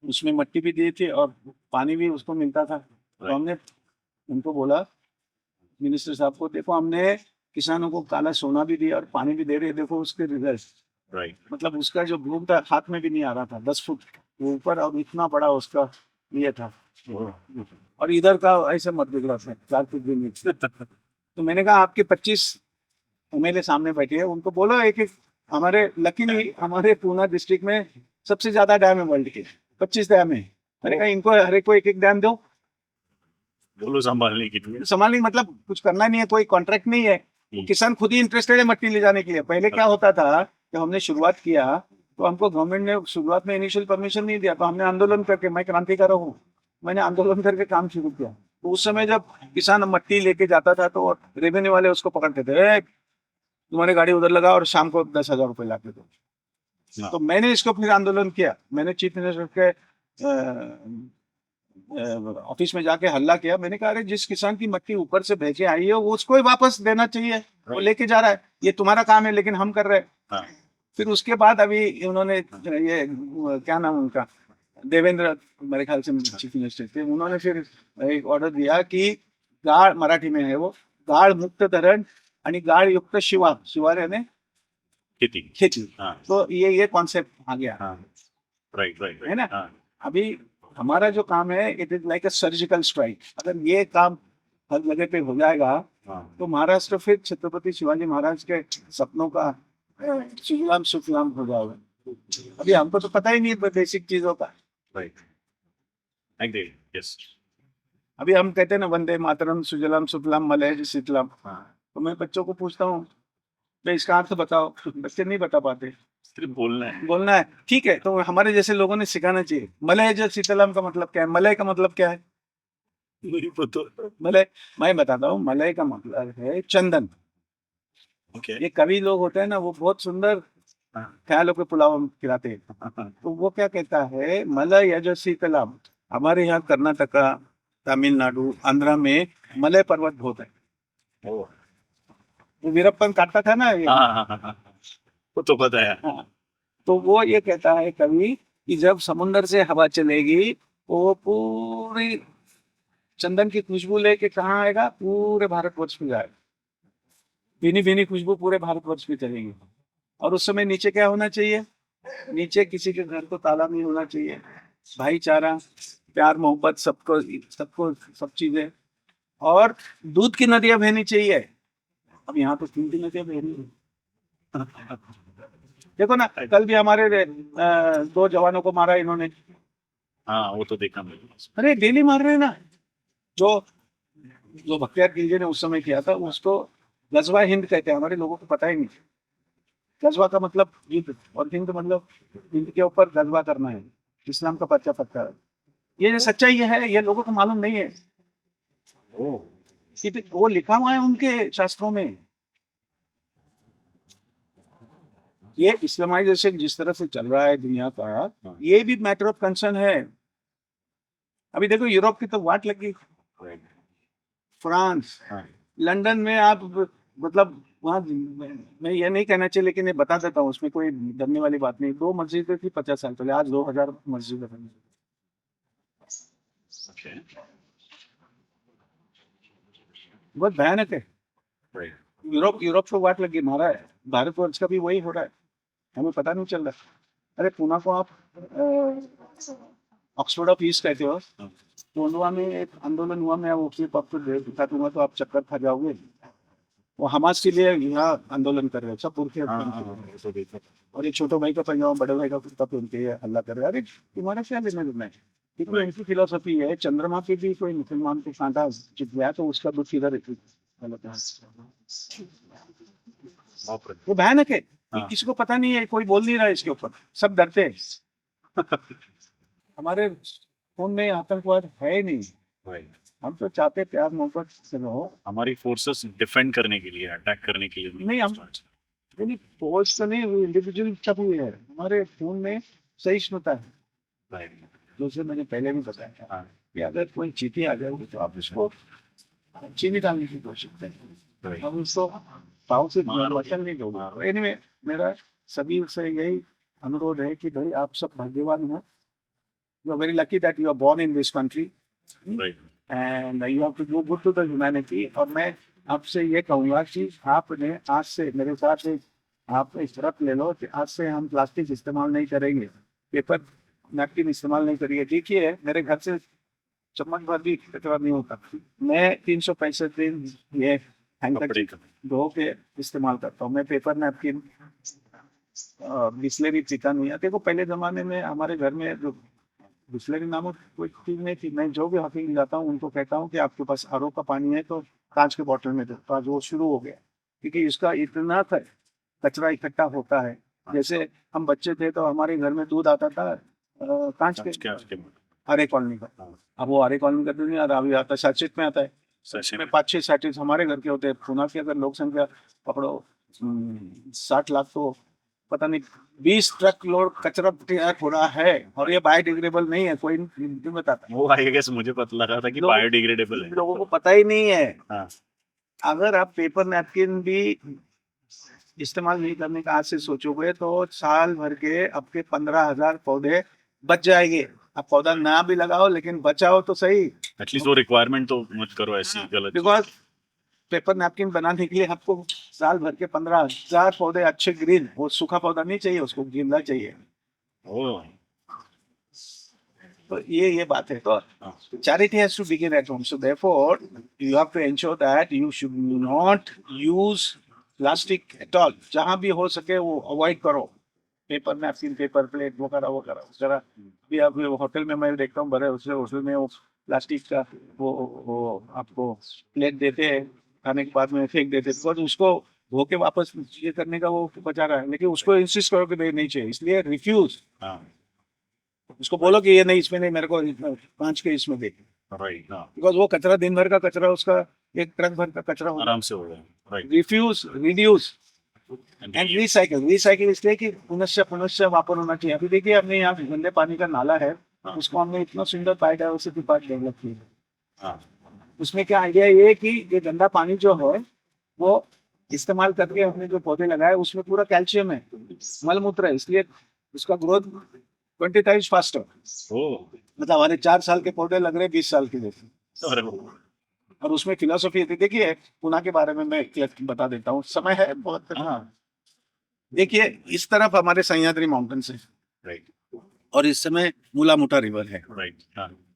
उसमें मिट्टी भी दी थी और पानी भी उसको मिलता था। तो हमने उनको बोला, मिनिस्टर साहब को, देखो हमने किसानों को काला सोना भी दिया और पानी भी दे रहे, देखो उसके रिजल्ट। राइट, मतलब उसका जो ब्लूम था हाथ में भी नहीं आ रहा था, 10 फुट ऊपर, और इतना बड़ा उसका ये था। और इधर का ऐसे मत बिगड़ा था, 4 फुट भी नहीं। तो मैंने कहा, आपके 25 MLA सामने बैठे हैं, उनको बोलो एक एक। हमारे लकीली हमारे पूना डिस्ट्रिक्ट में सबसे ज्यादा डैम है वर्ल्ड के, 25 डैम है। मैंने कहा इनको हर एक को एक एक डैम दो, बोलो संभालने के लिए। संभालने मतलब कुछ करना नहीं है, कोई कॉन्ट्रैक्ट नहीं है। किसान खुद ही इंटरेस्टेड है मिट्टी ले जाने के लिए। पहले क्या होता था, जब हमने शुरुआत किया तो हमको गवर्नमेंट ने शुरुआत में इनिशियल परमिशन नहीं दिया। तो हमने आंदोलन करके, मैं क्रांतिकारक हूँ, मैंने आंदोलन करके काम शुरू किया। तो उस समय जब किसान मिट्टी लेके जाता था तो रेवेन्यू वाले उसको पकड़ते थे, तुम्हारी गाड़ी उधर लगा और शाम को 10,000 रुपए लाते थे। तो मैंने इसको फिर आंदोलन किया। मैंने चीफ मिनिस्टर के ऑफिस में जाके हल्ला किया। मैंने कहा, अरे जिस किसान की मिट्टी ऊपर से बह के आई है वो उसको ही वापस देना चाहिए। वो लेके जा रहा है, ये तुम्हारा काम है, लेकिन हम कर रहे हैं। फिर उसके बाद अभी उन्होंने ये क्या नाम उनका, देवेंद्र, मेरे ख्याल से चीफ मिनिस्टर थे, उन्होंने फिर एक ऑर्डर दिया कि गाळ, मराठी में है वो, गाळ मुक्त धरण आणि गाळ युक्त शिवार, शिवार यानी खेती। हाँ, तो ये कॉन्सेप्ट आ गया, हाँ, राइट, राइट, है ना। अभी हमारा जो काम है it is like a surgical strike. अगर ये काम हर जगह पे हो जाएगा हाँ तो महाराष्ट्र फिर छत्रपति शिवाजी महाराज के सपनों का सुजलाम सुफलाम हो जाएगा। अभी हमको तो पता ही नहीं है बेसिक चीजों का। राइट एग्री यस अभी हम कहते हैं ना वंदे मातरम सुजलाम सुफलाम मलयज शीतलाम, हाँ तो मैं बच्चों को पूछता हूँ भाई इसका अर्थ बताओ, बच्चे नहीं बता पाते। सिर्फ बोलना है बोलना है ठीक है, तो हमारे जैसे लोगों ने सिखाना चाहिए। मलयज शीतलाम का मतलब क्या है, मलय का मतलब क्या है? नहीं पता मलय, मैं बताता हूँ, मलय का मतलब है चंदन। ओके ये कवि लोग होते हैं ना, वो बहुत सुंदर ख्यालों के पुलाव खिलाते हैं। तो वो क्या कहता है, मलय यज शीतलाम। हमारे यहाँ कर्नाटका, तमिलनाडु, आंध्रा में मलय पर्वत बहुत है। ओ वो वीरप्पन काटता था ना ये। हाँ वो तो पता है हाँ, तो वो ये कहता है कवि कि जब समुंदर से हवा चलेगी वो पूरी चंदन की खुशबू लेके कहाँ आएगा, पूरे भारतवर्ष में जाएगा। भीनी भीनी खुशबू पूरे भारतवर्ष में चलेगी। और उस समय नीचे क्या होना चाहिए, नीचे किसी के घर को ताला नहीं होना चाहिए, भाईचारा, प्यार मोहब्बत, सबको सबको सब चीजें, और दूध की नदियां बहनी चाहिए। अब यहाँ तो 3 नदियां बह रही हैं। देखो ना, कल भी हमारे 2 जवानों को मारा इन्होंने। हाँ वो तो देखा मैंने अरे डेली मार रहे हैं ना। जो जो बख्तियार खिलजी ने उस समय किया था उसको गजवा हिंद कहते हैं, हमारे लोगों को पता ही नहीं। गजवा का मतलब युद्ध, और हिंद मतलब हिंद के ऊपर गजवा करना है, इस्लाम का पर्चा पक्का है। ये जो सच्चाई है ये लोगों को मालूम नहीं है। ओ वो लिखा हुआ है उनके शास्त्रों में। ये इस्लामाइजेशन जिस तरह से चल रहा है दुनिया का, ये भी मैटर ऑफ कंसर्न है। अभी देखो यूरोप की तो वाट लगी, फ्रांस, हाँ लंदन में आप मतलब वहाँ, मैं ये नहीं कहना चाहिए लेकिन ये बता देता हूँ, उसमें कोई डरने वाली बात नहीं। 2 मस्जिदें थी 50 साल पहले, आज 2000 मस्जिदें बनी। ओके बहुत भयानक है। राइट यूरोप यूरोप को वाट लगी मारा है, भारतवर्ष का भी वही हो रहा है, हमें पता नहीं चल रहा। अरे पूना को आप ऑक्सफोर्ड ऑफ ईस्ट कहते हो, पूर्णवा में एक आंदोलन हुआ, मैं वो क्लिप आपको दिखा दूंगा तो आप चक्कर खा जाओगे। वो हमास के लिए यहाँ आंदोलन कर रहे हैं, सब पुरखे हाँ हाँ वो तो देखा और एक छोटे भाई का पैजामा बड़े भाई का कुर्ता पहन के हल्ला कर रहे हैं। अरे तुम्हारा क्या लेना देना है, क्योंकि उनकी फिलोसफी है चंद्रमा पे भी कोई मुसलमान को कांटा चिप गया तो उसका दुख इधर गलत है। बाप रे वो भयानक है, हाँ। किसी को पता नहीं है, कोई बोल नहीं रहा है इसके ऊपर, सब डरते हैं। हमारे खून में आतंकवाद है ही नहीं। राइट हम तो चाहते प्यार मोहब्बत से रहो। हमारी फोर्सेस डिफेंड करने के लिए अटैक करने के लिए नहीं, हम नहीं, फोर्स तो नहीं, इंडिविजुअल सब हुई है हमारे खून में, सहिष्णुता है। राइट दूसरे मैंने पहले भी बताया हाँ कि अगर कोई चीटी आ जाएगी तो आप उसको चीनी डालने की कोशिश करें, राइट हम उसको पाव से मारो। वचन नहीं दोगे। एनीवे, मेरा सभी से यही अनुरोध है कि भाई आप सब भाग्यवान हो, you are very lucky that you are born in this country right and you have to do good to the humanity. और मैं आपसे ये कहूँगा कि आपने आज से मेरे साथ एक आप एक शर्त ले लो कि आज से हम प्लास्टिक इस्तेमाल नहीं करेंगे, पेपर नैपकिन इस्तेमाल नहीं करेंगे। देखिए मेरे घर से चम्मच भर भी कचरा नहीं होता, मैं 365 दिन ये कपड़े हैंकर का धो के इस्तेमाल करता हूँ। मैं पेपर नैपकिन बिस्लेरी पीता नहीं है। देखो पहले जमाने में हमारे घर में जो बिस्लेरी नामक कोई चीज नहीं थी, मैं जो भी हकीम जाता हूँ उनको कहता हूँ कि आपके पास आरओ का पानी है तो कांच के बोतल में दो, तो आज वो शुरू हो गया, क्योंकि इसका इतना कचरा इकट्ठा होता है। जैसे हम बच्चे थे तो हमारे घर में दूध आता था कांच के, आरे कॉलोनी का। अब वो आरे कॉलोनी का दूध नहीं आता, अभी आता सैचेट में आता है। सैचेट में 5-6 सैचेट हमारे घर के होते हैं। पुणे की अगर लोक संख्या पकड़ो 60 लाख, तो पता नहीं 20 ट्रक लोड कचरा तैयार हो रहा है, और ये बायोडिग्रेडेबल नहीं है। कोई नहीं बताता, वो आई गेस मुझे पता लगा था कि बायोडिग्रेडेबल है, लोगों को पता ही नहीं है। हाँ अगर आप पेपर नैपकिन भी इस्तेमाल नहीं करने का आज से सोचोगे तो साल भर के आपके 15,000 पौधे बच जाएंगे। आप पौधा ना भी लगाओ लेकिन बचाओ तो सही। एटलीस्ट वो रिक्वायरमेंट तो मत करो ऐसी गलत चीज़। बिकॉज पेपर नैपकिन बनाने के लिए आपको साल भर के 15,000 पौधे अच्छे ग्रीन, वो सूखा पौधा नहीं चाहिए, उसको गीला चाहिए। ओह तो ये बात है. तो charity has to begin at home. So therefore, you have to ensure that you should not use plastic at all. जहाँ भी हो सके वो avoid करो. पेपर नैपकिन, पेपर प्लेट वगैरह. अभी आप होटल में मैं देखता हूँ बड़े होटल में वो प्लास्टिक का वो आपको प्लेट देते हैं, खाने के बाद में फेंक देते हैं, बिकॉज उसको धो के वापस ये करने का वो बचा रहा है, लेकिन उसको इंसिस्ट करो कि नहीं चाहिए, इसलिए रिफ्यूज. उसको बोलो कि ये नहीं, इसमें नहीं, मेरे को कांच के इसमें दे. राइट. बिकॉज वो कचरा दिन भर का कचरा, उसका एक ट्रक भर का कचरा होगा. आराम से हो गया. Right. Refuse, reduce and recycle इसलिए कि पुनश्च वापर होना चाहिए. अभी देखिए अपने यहाँ गंदे पानी का नाला है, उसको हमने इतना सुंदर बायोडाइवर्सिटी पार्क डेवलप किया. उसमें क्या आइडिया ये है कि ये गंदा पानी जो है वो इस्तेमाल करके हमने जो पौधे लगाए उसमें पूरा कैल्शियम है, मलमूत्र है, इसलिए उसका ग्रोथ 20 टाइम्स फास्टर. मतलब हमारे 4 साल के पौधे लग रहे 20 साल के जैसे. और उसमें फिलोसॉफी देखिए, पुणे के बारे में मैं बता देता हूँ, समय है बहुत. देखिए इस तरफ हमारे सह्याद्री माउंटेन्स है. राइट. और इस समय मूला मोटा रिवर है. राइट.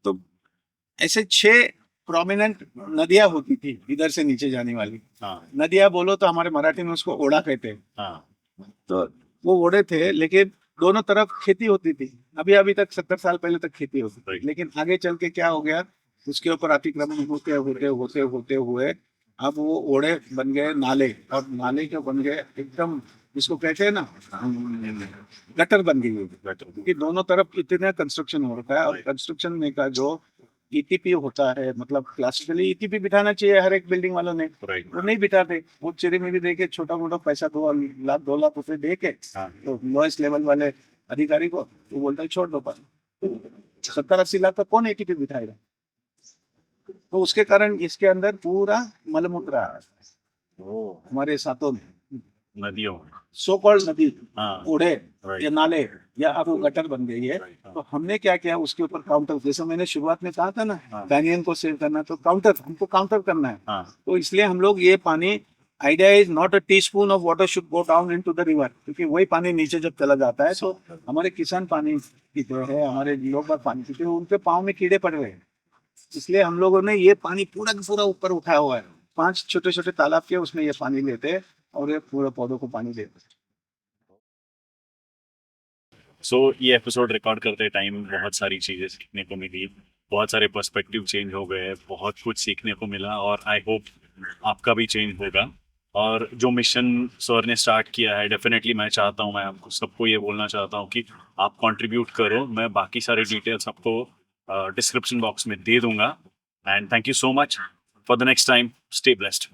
तो ऐसे 6 प्रोमिनेंट नदियां होती थी इधर से नीचे जाने वाली. नदियां बोलो तो हमारे मराठी में उसको ओड़ा कहते हैं. तो वो ओड़े थे, लेकिन दोनों तरफ खेती होती थी. अभी तक 70 साल पहले तक खेती होती थी, लेकिन आगे चल के क्या हो गया, उसके ऊपर अतिक्रमण होते हुए अब वो ओड़े बन गए नाले, और नाले जो बन गए एकदम जिसको कहते हैं ना गटर बन गई है. क्योंकि दोनों तरफ इतना कंस्ट्रक्शन हो रखा है, और कंस्ट्रक्शन में का जो ईटीपी होता है, मतलब क्लासिकली ईटीपी बिठाना चाहिए हर एक बिल्डिंग वालों ने, वो नहीं बिठाते. वो चिरी में भी देके छोटा मोटा पैसा 2 लाख रुपए दे के तो लोएस्ट लेवल वाले अधिकारी को वो बोलता है छोड़ दो. पर 70-80 लाख का कौन ईटीपी बिठाएगा? तो उसके कारण इसके अंदर पूरा मलमूत्र आ रहा है हमारे सातों नदियों, सो कॉल्ड नदी, ओढ़े Right. या नाले या अब वो गटर बन गई है. तो हमने क्या किया उसके ऊपर काउंटर, जैसे मैंने शुरुआत में कहा था ना कैनियन को सेव करना, तो हमको काउंटर करना है. तो इसलिए हम लोग ये पानी, idea is not a teaspoon of water should go down into the river, क्योंकि वही पानी नीचे जब चला जाता है तो हमारे किसान पानी पीते हैं, हमारे लोग पानी पीते हैं, उनके पाँव में कीड़े पड़ रहे हैं. इसलिए हम लोगों ने ये पानी पूरा का पूरा ऊपर उठाया हुआ है. 5 छोटे छोटे तालाब के उसमें ये पानी लेते हैं और ये पूरे पौधों को पानी देते हैं. सो ये एपिसोड रिकॉर्ड करते टाइम बहुत सारी चीज़ें सीखने को मिली, बहुत सारे पर्सपेक्टिव चेंज हो गए, बहुत कुछ सीखने को मिला, और आई होप आपका भी चेंज होगा. और जो मिशन सर ने स्टार्ट किया है, डेफिनेटली मैं चाहता हूँ, मैं आपको सबको ये बोलना चाहता हूँ कि आप कंट्रीब्यूट करो. मैं बाकी सारे डिटेल्स आपको डिस्क्रिप्शन बॉक्स में दे दूंगा. And thank you so much. For the next time, stay blessed.